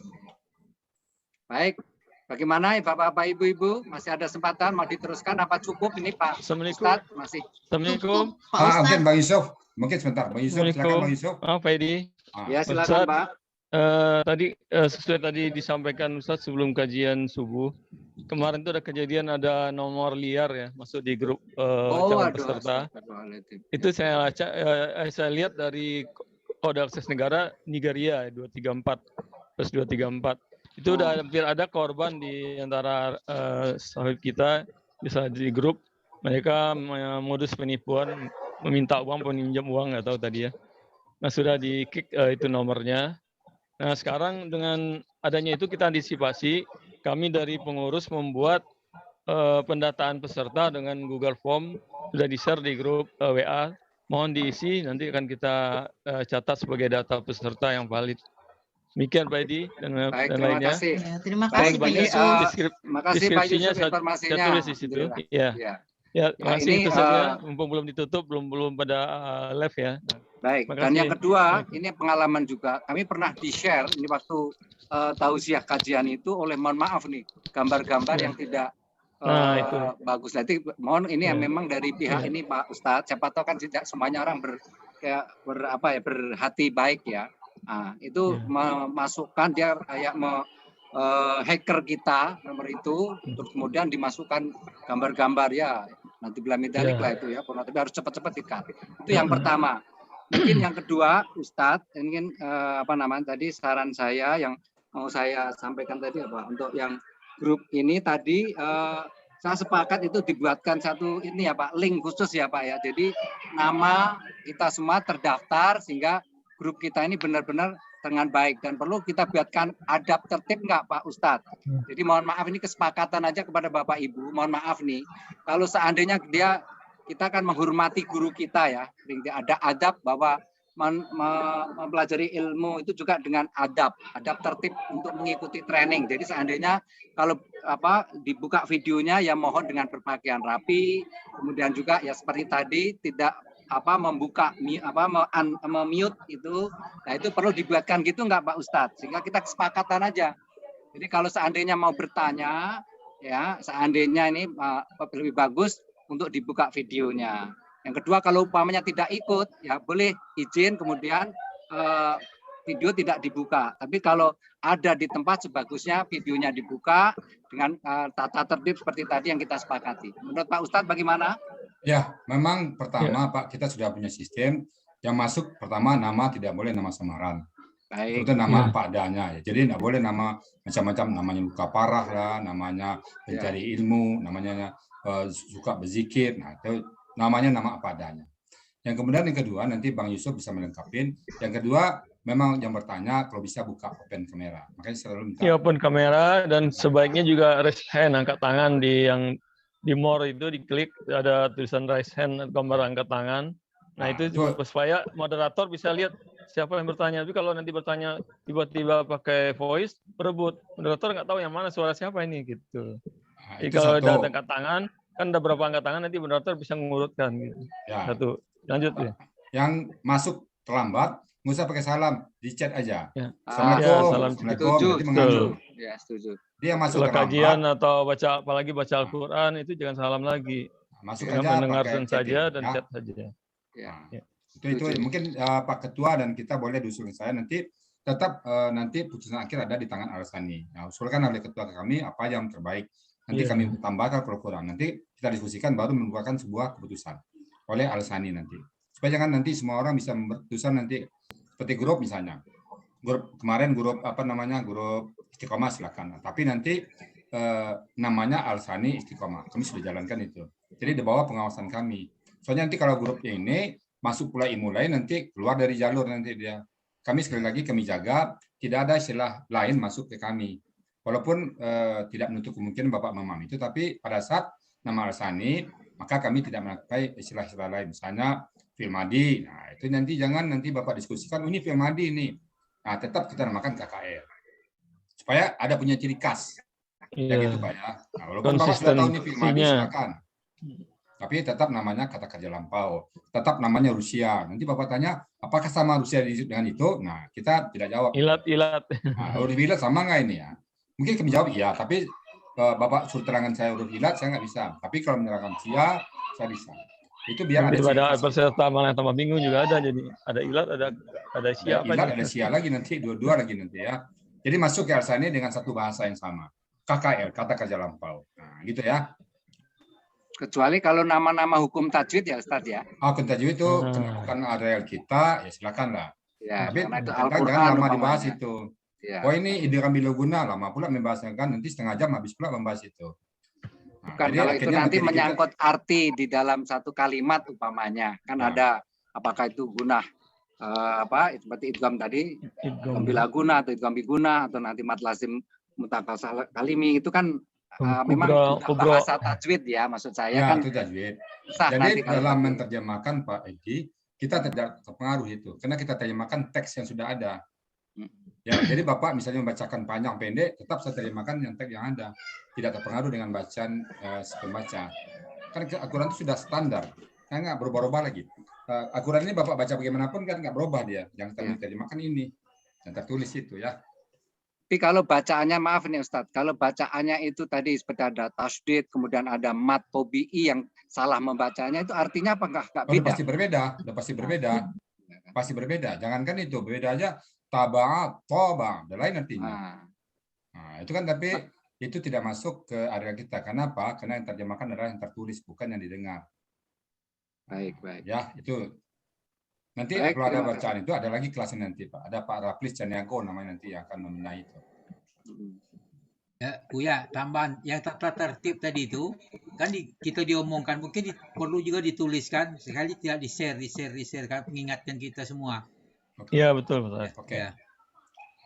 Baik. Bagaimana Bapak-bapak Ibu-ibu, masih ada kesempatan mau diteruskan apa cukup ini Pak Ustadz masih? Assalamualaikum. Mungkin Bang Yusuf, mungkin sebentar Bang Yusuf, silakan Bang Yusuf. Pak Edi. Ya silakan Pak. Tadi sesuai tadi disampaikan Ustadz sebelum kajian subuh, kemarin itu ada kejadian ada nomor liar ya masuk di grup calon peserta. Itu saya lihat dari kode akses negara Nigeria 234 plus 234. Itu udah hampir ada korban di antara sahabat kita, bisa di grup, mereka modus penipuan, meminta uang, peminjam uang, nggak tahu tadi ya. Nah sudah di-kick itu nomornya. Nah sekarang dengan adanya itu kita antisipasi, kami dari pengurus membuat pendataan peserta dengan Google Form, sudah di-share di grup WA, mohon diisi, nanti akan kita catat sebagai data peserta yang valid. Demikian Pak Edi dan terima lainnya. kasih. Ya, terima kasih Pak Baik, Yusuf. makasih Pak Deskripsinya Yusuf informasinya. saya tulis di situ. Ya. Ya, terima kasih ini itu saja. Mumpung belum ditutup, belum pada live ya. Baik. Dan yang kedua, ini pengalaman juga. Kami pernah di-share ini waktu tausiah kajian itu oleh, mohon maaf nih, gambar-gambar yang tidak itu bagus. Nanti mohon ini yang memang dari pihak ini Pak Ustadz. Siapa tahu kan tidak semuanya orang berhati baik ya. Nah, itu memasukkan dia kayak hacker kita nomor itu, terus kemudian dimasukkan gambar-gambar ya. Nanti bilang medalik lah itu ya, tapi harus cepat-cepat dikat. Itu yang pertama. Mungkin yang kedua, Ustadz, ingin tadi saran saya yang mau saya sampaikan tadi apa untuk yang grup ini tadi saya sepakat itu dibuatkan satu ini ya Pak, link khusus ya Pak ya. Jadi nama kita semua terdaftar sehingga grup kita ini benar-benar dengan baik dan perlu kita buatkan adab tertib enggak Pak Ustadz. Jadi mohon maaf ini kesepakatan aja kepada Bapak Ibu, mohon maaf nih. Kalau seandainya kita akan menghormati guru kita ya, ada adab bahwa mempelajari ilmu itu juga dengan adab tertib untuk mengikuti training. Jadi seandainya kalau dibuka videonya ya mohon dengan berpakaian rapi, kemudian juga ya seperti tadi tidak membuka mute itu. Nah itu perlu dibuatkan gitu enggak Pak Ustadz, sehingga kita kesepakatan aja. Jadi kalau seandainya mau bertanya ya, seandainya ini lebih bagus untuk dibuka videonya. Yang kedua, kalau umpamanya tidak ikut, ya boleh izin kemudian video tidak dibuka. Tapi kalau ada di tempat, sebagusnya videonya dibuka dengan tata tertib seperti tadi yang kita sepakati. Menurut Pak Ustadz bagaimana? Ya, memang pertama Pak, kita sudah punya sistem yang masuk pertama nama tidak boleh nama samaran. Baik. Itu nama apa adanya. Ya. Jadi tidak boleh nama macam-macam, namanya luka parah lah, namanya pencari ilmu, namanya suka berzikir. Nah, itu namanya nama apa adanya. Yang kemudian yang kedua nanti Bang Yusuf bisa melengkapin. Yang kedua memang yang bertanya kalau bisa buka open kamera. Makanya selalu minta. Ya, open kamera dan sebaiknya juga raise hand, angkat tangan di more itu diklik ada tulisan raise hand gambar angkat tangan. Nah, itu supaya moderator bisa lihat siapa yang bertanya. Tapi kalau nanti bertanya tiba-tiba pakai voice berebut, moderator nggak tahu yang mana suara siapa ini gitu. Nah, jadi kalau ada angkat tangan kan ada berapa angkat tangan nanti moderator bisa mengurutkan gitu. Ya. Satu. Lanjut ya. Yang masuk terlambat nggak usah pakai salam, di chat aja. Ya. Assalamualaikum. Ya, setuju. Dia masuk terlambat. Kajian atau apalagi baca Al-Quran itu jangan salam lagi. Masuk aja mendengarkan saja dan chat saja. Ya. Itu mungkin Pak Ketua dan kita boleh diusulkan saya nanti tetap nanti putusan akhir ada di tangan Al-Sani. Nah, usulkan oleh Ketua kami apa yang terbaik. Nanti kami tambahkan kalau kurang. Nanti kita diskusikan baru membuatkan sebuah keputusan oleh Al-Sani nanti. Supaya jangan nanti semua orang bisa berkeputusan nanti seperti grup misalnya. Grup kemarin grup grup Istiqomah silakan. Tapi nanti namanya Al-Sani Istiqomah. Kami sudah jalankan itu. Jadi di bawah pengawasan kami. Soalnya nanti kalau grupnya ini masuk pula ilmu lain nanti keluar dari jalur nanti dia. Kami sekali lagi kami jaga tidak ada istilah lain masuk ke kami. Walaupun tidak menutup kemungkinan Bapak memahami itu, tapi pada saat nama Al-Sani, maka kami tidak memakai istilah-istilah lain. Misalnya Filmadi, nah itu nanti Bapak diskusikan, ini Filmadi ini. Nah tetap kita namakan KKR. Supaya ada punya ciri khas. Ya gitu Pak ya. Nah, walaupun Bapak sudah tahu ini Filmadi, silakan. Tapi tetap namanya kata kerja lampau. Tetap namanya Rusia. Nanti Bapak tanya, apakah sama Rusia dengan itu? Nah kita tidak jawab. Ilat. Nah, huruf ilat sama nggak ini ya? Mungkin kami jawab iya, tapi Bapak suruh terangan saya huruf ilat, saya nggak bisa. Tapi kalau menerangkan sia, saya bisa. Itu biar ada peserta malah tambah bingung juga ada. Jadi ada ilat, ada sia. Ada ilat, ada sia lagi nanti, dua lagi nanti ya. Jadi masuk ke Al-Sani dengan satu bahasa yang sama. KKL, kata kerja lampau. Nah, gitu ya. Kecuali kalau nama-nama hukum tajwid ya Ustaz ya. Hukum tajwid itu bukan areal kita, ya silakan lah. Ya, tapi jangan lama dibahas itu. Ya. Oh ini idgham bila guna lama pula membahasnya kan nanti setengah jam habis pula membahas itu. Nah, bukan kalau itu nanti menyangkut arti di dalam satu kalimat umpamanya kan ada apakah itu guna seperti idgham tadi bila guna atau idgham biguna atau nanti mat lazim mutakasal kalimi itu kan memang bahasa tajwid ya maksud saya kan itu tajwid. Jadi dalam menerjemahkan Pak Edi kita tidak terpengaruh itu karena kita terjemahkan teks yang sudah ada. Ya, jadi Bapak misalnya membacakan panjang pendek, tetap saya terimakan yang teks yang ada. Tidak terpengaruh dengan bacaan si pembaca. Kan Al-Quran itu sudah standar, kan nggak berubah-ubah lagi. Al-Quran ini Bapak baca bagaimanapun kan nggak berubah dia. Yang kami terimakan ini, yang tertulis itu ya. Tapi kalau bacaannya, maaf nih Ustadz, kalau bacaannya itu tadi seperti ada tasdid, kemudian ada mat tobi'i yang salah membacanya, itu artinya apa nggak beda? Pasti berbeda, udah pasti berbeda. Pasti berbeda. Jangankan itu, berbeda aja. Tabaat, toba, ada lain artinya. Nah, itu kan tapi itu tidak masuk ke area kita. Kenapa? Karena yang terjemahkan adalah yang tertulis, bukan yang didengar. Baik, baik. Ya, itu. Nanti Baik, kalau ada bacaan itu ada lagi kelasnya nanti, Pak. Ada Pak Raplis Caniago namanya nanti yang akan membenahi itu. Ya, Buya, tambahan yang tata tertib tadi itu kan kita diomongkan, mungkin perlu juga dituliskan sekali, tidak di-share kan, mengingatkan kita semua. Iya betul Pak. Oke. Ya.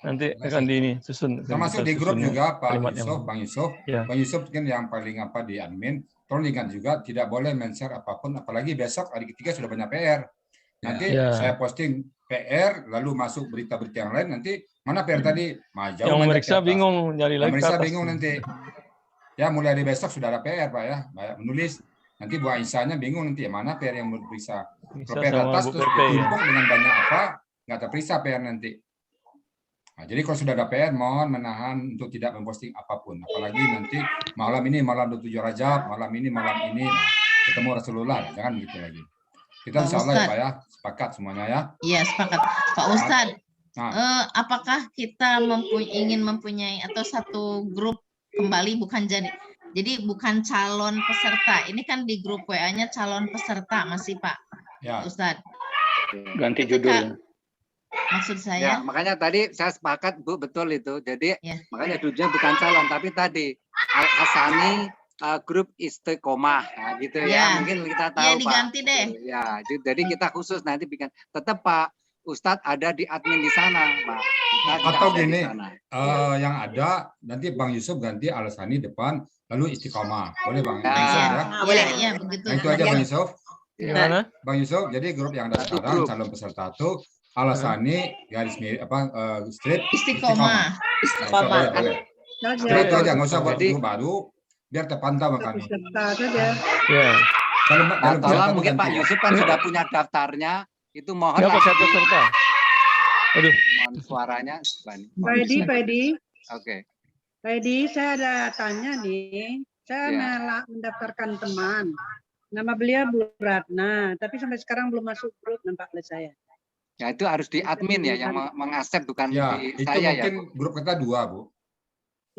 Nanti akan susun. Termasuk di grup juga Pak kalimat Yusuf, Bang Yusuf. Ya. Bang Yusuf kan yang paling di admin. Tolong ingat juga tidak boleh men-share apapun, apalagi besok hari ketiga sudah banyak PR. Nanti saya posting PR, lalu masuk berita-berita yang lain, nanti mana PR tadi? Yang meriksa bingung nyari lagi. Meriksa bingung nanti. Ya mulai dari besok sudah ada PR Pak ya, banyak menulis. Nanti Bu Aisyahnya bingung nanti mana PR yang berperiksa. Kalau PR atas terus ditumpuk dengan banyak apa, nggak terperiksa PR nanti. Nah, jadi kalau sudah ada PR, mohon menahan untuk tidak memposting apapun. Apalagi nanti malam ini malam 27 Rajab, malam ini, nah, ketemu Rasulullah, jangan begitu lagi. Kita insya Allah ya Pak ya, sepakat semuanya ya. Iya sepakat. Pak Ustadz, apakah kita ingin mempunyai atau satu grup kembali bukan jadi bukan calon peserta. Ini kan di grup WA-nya calon peserta masih Pak Ustadz. Ganti judul. Maksud saya. Ya, makanya tadi saya sepakat Bu, betul itu. Jadi makanya judulnya bukan calon, tapi tadi Al-Hasani grup Istiqomah, nah, gitu ya. Mungkin kita tahu ya, diganti Pak. Deh. Ya, jadi kita khusus nanti bikin. Tetap Pak Ustadz ada di admin di sana, Pak. Atau gini, yang ada nanti Bang Yusuf ganti Al-Hasani depan, lalu Istiqomah. Boleh Bang Yusuf ya? Boleh, ya begitu. Nah, itu aja Bang Yusuf. Gimana? Bang Yusuf, jadi grup yang ada sekarang calon peserta itu Al-Hasani garis strip Istiqomah. Boleh. Itu aja, nggak usah buat grup baru, biar terpantau kami. Ya. Kalau mungkin Pak Yusuf kan sudah punya daftarnya, itu mohon. Ya, Pak peserta. Aduh. Mohon suaranya. Pak Edi. Oke. Pak Edi, saya ada tanya nih. Saya mendaftarkan teman. Nama beliau Bu Ratna, tapi sampai sekarang belum masuk grup nampak oleh saya. Ya itu harus di admin ya, yang mengasep bukan ya, di itu saya mungkin ya. Bu. Grup kita dua Bu.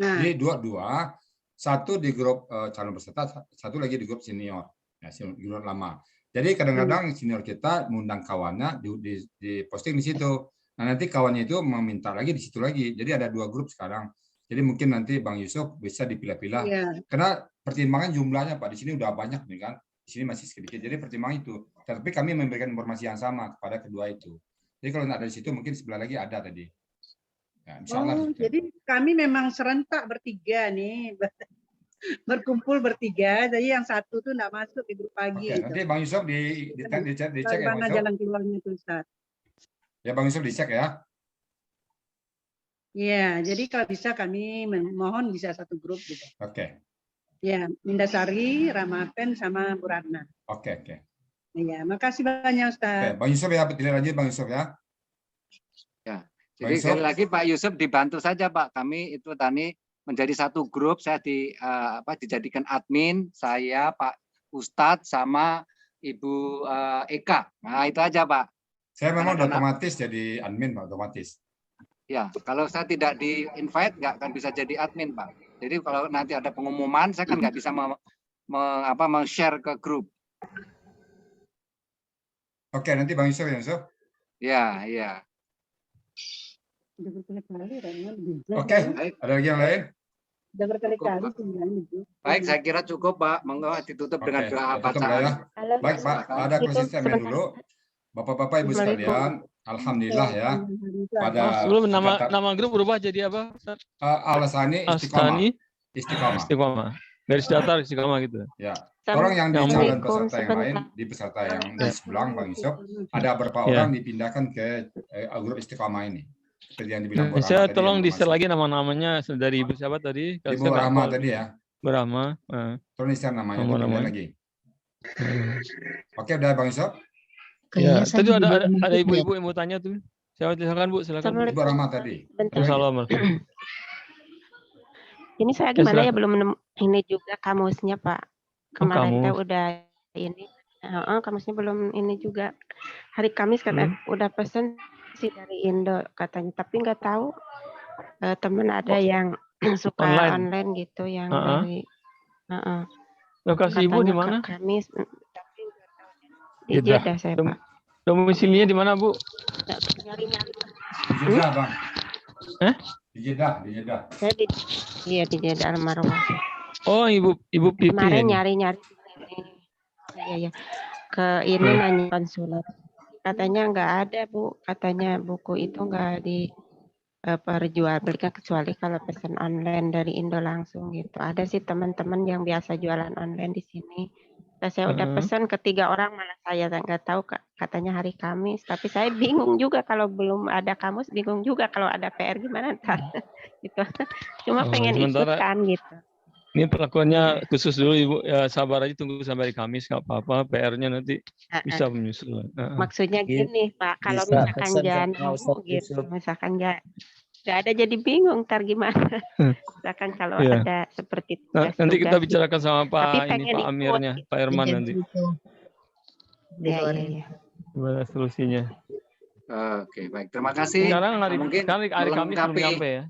Nah. Jadi dua, satu di grup calon peserta, satu lagi di grup senior, ya grup lama. Jadi kadang-kadang senior kita mengundang kawannya di posting di situ. Nah nanti kawannya itu meminta lagi di situ lagi. Jadi ada dua grup sekarang. Jadi mungkin nanti Bang Yusuf bisa dipilah-pilah. Karena pertimbangan jumlahnya Pak di sini udah banyak nih kan. Di sini masih sedikit. Jadi pertimbangan itu. Tapi kami memberikan informasi yang sama kepada kedua itu. Jadi kalau ada di situ mungkin sebelah lagi ada tadi. Ya, jadi kami memang serentak bertiga nih. Berkumpul bertiga. Jadi yang satu tuh enggak masuk di grup pagi. Oke, nanti Bang Yusuf dicek ya Bang Yusuf. Jalan keluarnya tuh Ustaz. Ya Bang Yusuf dicek ya. Iya, jadi kalau bisa kami mohon bisa satu grup gitu. Oke. Ya, Mindasari, Ramapen sama Bu Ratna. Oke. Iya, makasih banyak Ustaz. Oke, Bang Yusuf ya, pilih lanjut Bang Yusuf ya. Ya, jadi sekali lagi Pak Yusuf dibantu saja Pak. Kami itu tadi menjadi satu grup, saya dijadikan admin, saya Pak Ustadz sama Ibu Eka. Nah itu aja Pak. Saya memang otomatis jadi admin Pak, otomatis. Ya, kalau saya tidak di invite nggak akan bisa jadi admin Pak. Jadi kalau nanti ada pengumuman, saya kan nggak bisa share ke grup. Oke, nanti Bang Yusuf ya Yusuf. Ya. Oke, ada lagi yang lain? Sudah berkali-kali. Baik, saya kira cukup Pak. Monggo ditutup dengan doa bacaan. Ya. Baik Pak, ada closing statement dulu. Bapak-bapak Ibu sekalian, alhamdulillah ya. Pada sebelum nama grup berubah jadi apa? Al-Hasani Istiqomah. Garis datar Istiqomah gitu. Ya. Orang yang di calon peserta yang lain, di peserta yang di sebelah Bang Yusuf, ada beberapa orang dipindahkan ke grup Istiqomah ini. seperti yang dibilang Bu Rahma Saya tadi, tolong yang di-share bermasalah. lagi nama-namanya dari Ibu siapa tadi? Kalau Ibu saya nggak Rahma hafal. tadi ya. Bu Rahma. Tolong di-share namanya, nanti Nama-nama. lagi. Oke, udah Bang Yusuf? Ya, Kayaknya saya tadi ada juga ibu-ibu yang mau tanya tuh. Silakan Bu, silakan. Ibu Rahma tadi. Assalamualaikum. Ini saya Ya, gimana ya silakan. belum ini juga kamusnya Pak. Kemarin teh kamus. udah ini kamusnya belum ini juga. Hari Kamis kata udah pesen sih dari Indo katanya, tapi nggak tahu teman ada yang suka online gitu yang dari Lokasi Ibu di katanya mana? Kamis tapi nggak tahu di Jeddah saya Pak. Domisilinya di mana Bu? Nyari-nyari. Di Jeddah Bang. Di Jeddah, di Jeddah. Saya di Jeddah Al-Marwah. Oh, Ibu Pipi. Kemarin ini. nyari-nyari ya ke ini nanya konsulat. Katanya nggak ada Bu, katanya buku itu nggak diperjualbelikan kecuali kalau pesan online dari Indo langsung gitu. Ada sih teman-teman yang biasa jualan online di sini. Nah, saya udah pesan ke 3 orang, malah saya nggak tahu katanya hari Kamis. Tapi saya bingung juga kalau belum ada kamus, bingung juga kalau ada PR gimana ntar. Gitu. Cuma pengen sementara ikutan gitu. Ini perlakuannya khusus dulu Ibu, ya sabar aja tunggu sampai hari Kamis, nggak apa-apa, PR-nya nanti bisa menyusul. Maksudnya gini Pak, kalau Bisa misalkan pesan jangan sama Ustadz gitu, Yusuf. misalkan nggak ada jadi bingung ntar gimana. Misalkan kalau Iya. ada seperti Nanti kita tugas bicarakan sama Tapi Pak pengen Pak ikut Amirnya, gitu. Pak Herman nanti. Iya. Gimana solusinya? Oke, baik. Terima kasih. Sekarang hari Mungkin Kamis belum melengkapi nyampe ya.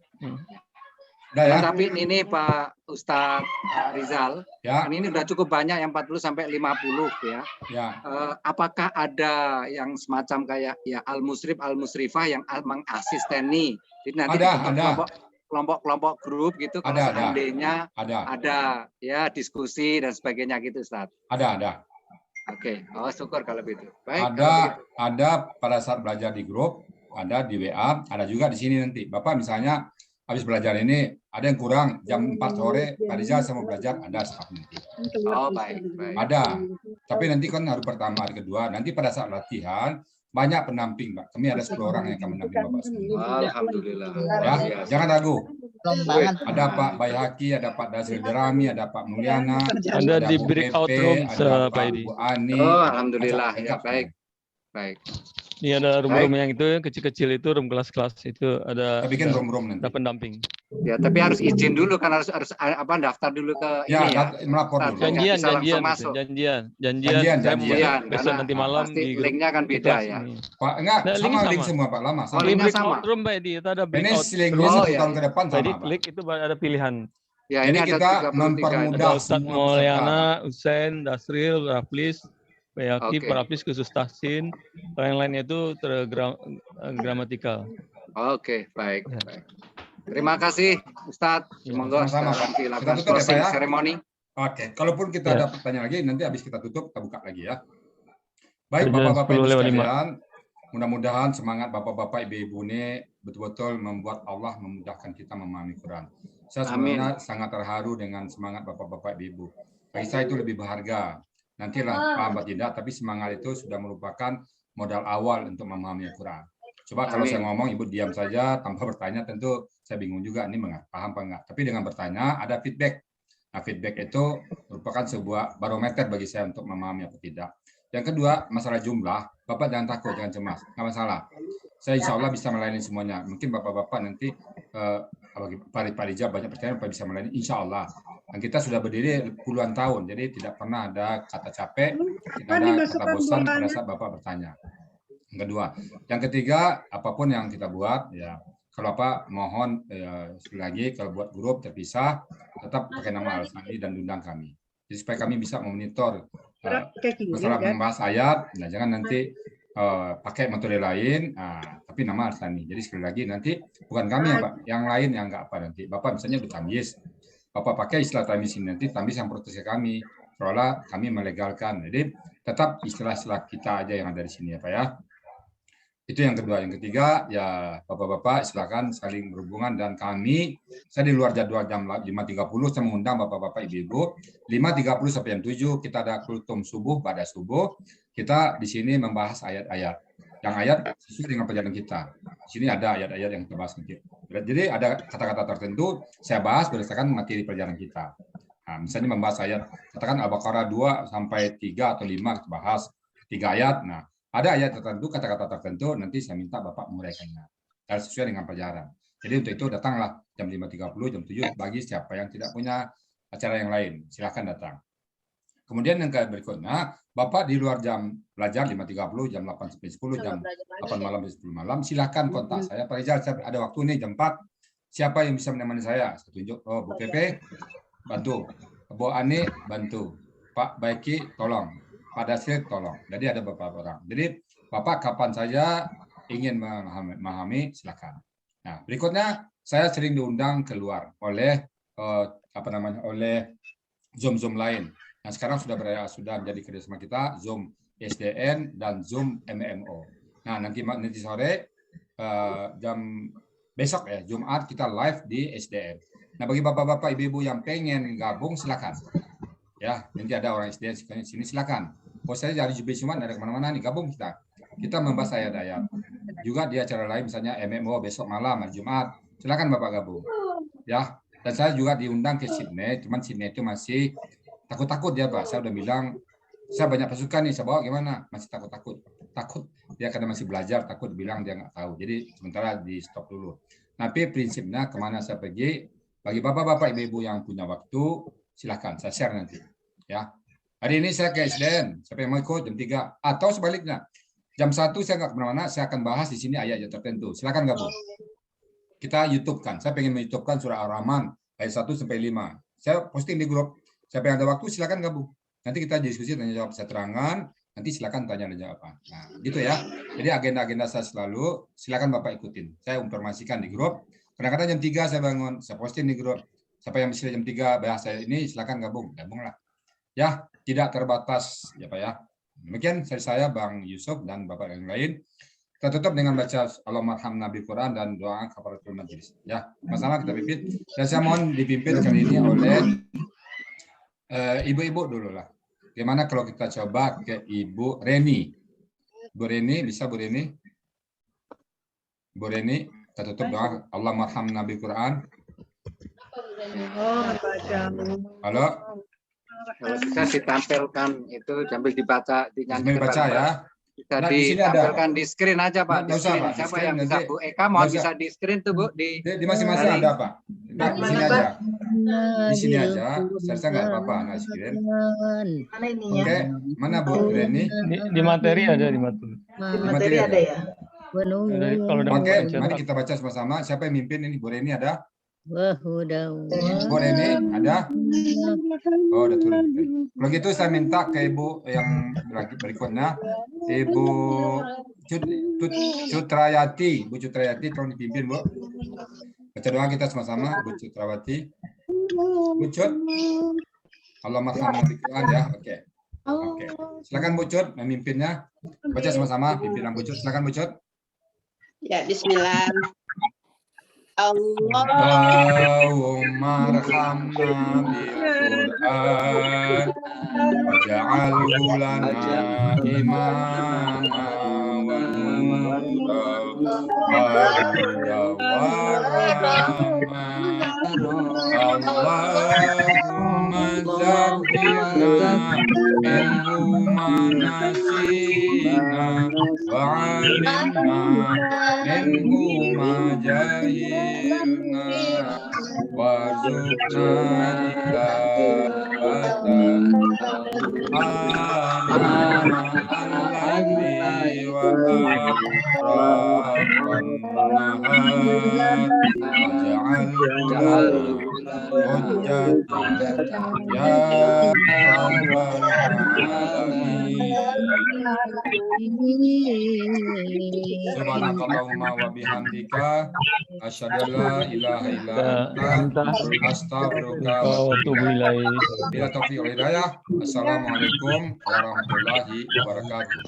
Tapi ini Pak Ustadz Rizal, ya. kan ini udah cukup banyak yang 40 sampai 50 ya. Ya. Apakah ada yang semacam kayak ya al-musrifah yang mengasisteni? Jadi nanti ada. kelompok grup gitu kalau seandainya ada ya diskusi dan sebagainya gitu Ustadz. Ada. Oke, syukur kalau begitu. Baik. Ada pada saat belajar di grup, ada di WA, ada juga di sini nanti. Bapak misalnya habis belajar ini ada yang kurang jam 4 sore Pak Rizal saya mau belajar, ada staff nanti. Oh baik. Ada, tapi nanti kan hari pertama, hari kedua, nanti pada saat latihan banyak pendamping Pak. Kami ada 10 orang yang akan mendamping Bapak semua. Alhamdulillah. Ya, jangan ragu. Ada Pak Bayhaki, ada Pak Dasril Derami, ada Pak Mulyana, ada di breakout room ada Pak Bu Ani. Oh alhamdulillah ya baik. Ini ada room-room yang itu yang kecil-kecil itu room kelas-kelas itu ada. Kita bikin room nanti. Ada pendamping. Ya tapi harus izin dulu kan harus daftar dulu ke ya, ini ya. Melapor dulu. Janjian. Saya besok nanti malam pasti linknya kan beda ya. Pak enggak sama link semua Pak lama. Linknya sama. Room Pak itu ada breakout. Ini linknya 1 tahun ke depan sama Jadi Pak. klik itu ada pilihan. Ya, jadi ini kita mempermudah Ustadz Mulyana, Usain, Dasril, Raflis, Bayaki, Paraflis khusus tahsin, lain-lainnya itu gramatikal. Oke, baik. Terima kasih Ustadz. Semoga sama-sama Pak. dilakukan Kita tutup closing ya. ceremony. Oke, kalaupun kita ada pertanyaan lagi, nanti habis kita tutup, kita buka lagi ya. Baik Bapak-Bapak Ibu sekalian, mudah-mudahan semangat Bapak-Bapak Ibu-Ibu ini betul-betul membuat Allah memudahkan kita memahami Quran. Saya sebenarnya sangat terharu dengan semangat Bapak-Bapak Ibu-Ibu. Bagi saya itu lebih berharga. Nantilah paham atau tidak, tapi semangat itu sudah merupakan modal awal untuk memahami Al-Quran. Coba kalau saya ngomong, Ibu diam saja tanpa bertanya, tentu saya bingung juga ini paham apa enggak. Tapi dengan bertanya, ada feedback. Nah, feedback itu merupakan sebuah barometer bagi saya untuk memahami apa tidak. Yang kedua, masalah jumlah, Bapak jangan takut, jangan cemas, nggak masalah. Saya insya Allah bisa melayani semuanya. Mungkin Bapak-Bapak nanti, Pak Rijal banyak pertanyaan, Bapak bisa melayani, insya Allah. Dan kita sudah berdiri puluhan tahun, jadi tidak pernah ada kata capek, tidak ada kata bosan pada saat Bapak bertanya. Yang kedua. Yang ketiga, apapun yang kita buat, ya kalau Pak mohon sekali lagi, kalau buat grup terpisah, tetap pakai nama Al-Sani dan undang kami. Jadi supaya kami bisa memonitor masalah membahas ayat, nah jangan nanti pakai metode lain, tapi nama Al-Sani. Jadi sekali lagi nanti bukan kami ya Pak, yang lain yang nggak apa nanti. Bapak misalnya di Tamis, Bapak pakai istilah Tamis ini, nanti Tamis yang protes ke kami, seolah kami melegalkan. Jadi tetap istilah-istilah kita aja yang ada di sini ya Pak ya. Itu yang kedua. Yang ketiga, ya Bapak-Bapak silakan saling berhubungan dan kami, saya di luar jadwal jam 5.30, saya mengundang Bapak-Bapak Ibu-Ibu, 5.30 sampai jam 7, kita ada kultum subuh pada subuh, kita di sini membahas ayat-ayat. yang ayat sesuai dengan pelajaran kita. Di sini ada ayat-ayat yang kita bahas nanti. Jadi ada kata-kata tertentu saya bahas berdasarkan materi pelajaran kita. Nah, misalnya membahas ayat, katakan Al-Baqarah 2 sampai 3 atau 5 kita bahas 3 ayat. Nah, ada ayat tertentu, kata-kata tertentu, nanti saya minta Bapak menguraikannya. Dan sesuai dengan pelajaran. Jadi untuk itu datanglah jam 5.30, jam 7 bagi siapa yang tidak punya acara yang lain. Silahkan datang. Kemudian yang berikutnya, Bapak di luar jam belajar 5.30, jam 8 sampai 10, jam 8 malam sampai 10 malam, silahkan kontak saya. Pak Rizal, saya ada waktu nih jam 4. Siapa yang bisa menemani saya? Saya tunjuk, oh Bu Pepe, bantu. Bu Ani, bantu. Pak Baiki, tolong. Pak Dasir, tolong. Jadi ada beberapa orang. Jadi Bapak kapan saja ingin memahami, silakan. Nah, berikutnya saya sering diundang keluar oleh oleh Zoom lain. Nah, sekarang sudah menjadi kerjasama kita Zoom SDN dan Zoom MMO. Nah, nanti sore jam besok ya Jumat kita live di SDN. Nah, bagi bapak-bapak, ibu-ibu yang pengen gabung silakan. Ya, nanti ada orang SDN sini silakan. Oh, saya dari Jumat ada kemana-mana nih, gabung kita. Kita membahas ayat-ayat. Juga di acara lain misalnya MMO besok malam hari Jumat. Silakan Bapak gabung. Ya, dan saya juga diundang ke Sydney, cuman Sydney itu masih takut-takut dia, Pak. Saya udah bilang saya banyak pasukan nih, saya bawa gimana? Masih takut-takut. Takut dia karena masih belajar, takut bilang dia nggak tahu. Jadi sementara di stop dulu. Tapi prinsipnya kemana saya pergi, bagi bapak-bapak ibu-ibu yang punya waktu, silakan saya share nanti. Ya, hari ini saya ke SDN, siapa yang mau ikut jam 3 atau sebaliknya jam 1 saya nggak kemana-mana, saya akan bahas di sini ayat-ayat tertentu. Silakan gabung. Kita YouTube kan, saya pengen YouTube kan surah Ar-Rahman ayat 1 sampai 5. Saya posting di grup. Siapa yang ada waktu silakan gabung. Nanti kita diskusi tanya jawab, saya terangkan. Nanti silakan tanya dan jawab. Nah, gitu ya. Jadi agenda-agenda saya selalu silakan Bapak ikutin. Saya informasikan di grup. Kadang-kadang jam 3 saya bangun, saya posting di grup. Siapa yang bisa jam 3 bahas saya ini silakan gabung. Gabunglah. Ya, tidak terbatas ya Pak ya. Demikian saya Bang Yusuf dan Bapak yang lain. Kita tutup dengan baca Allahumma Nabi Quran dan doa kafaratul majlis. Ya, sama-sama kita pimpin. Dan saya mohon dipimpin kali ini oleh ibu-ibu dulu lah. Gimana kalau kita coba ke Ibu Reni? Bu Reni, bisa Bu Reni? Bu Reni, kita tutup doa Allahumma Nabi Quran. Halo? Kalau bisa ditampilkan itu sambil dibaca, dinyanyikan. Baca ya. Bisa nah, ditampilkan di screen aja Pak. Di screen. Pak. Siapa yang bisa Bu Eka mohon bisa di screen tuh Bu. Di masing-masing ada Pak. Nah, di sini aja. Di sini aja. Saya nggak apa-apa nggak screen. Mana ininya? Oke, mana Bu Reni? Di materi ada di materi. Di materi ada ya. Oke, mari kita baca sama-sama. Siapa yang mimpin ini? Bu Reni ada? Bu Reni ada? Oh, udah turun. Kalau gitu saya minta ke Ibu yang berikutnya, Ibu Cutrayati. Bu Cutrayati, tolong dipimpin Bu. Baca doa kita sama-sama, Bu Cutrawati. Bu Cut. Allahumma Nabi Quran ya. Oke. Silakan Bu Cut memimpinnya. Baca sama-sama, pimpinan Bu Cut. Silakan Bu Cut. Ya, bismillah. Allahumma arhamna bil-Qur'an waj'alhu lana imama wa nura wa rahmah. Allahumma zakkirna minhu ma nasina wa 'allimna minhu ma jahilna warzuqna tilawatan alladhi wa atrafan nahar waj'alhu hujjatan ya rabbal alamin. Subhanakallahumma wa bihamdika asyhadu an la ilaha illa anta astaghfiruka wa atubu ilaik. Bila taufiq wal hidayah. Assalamualaikum warahmatullahi wabarakatuh.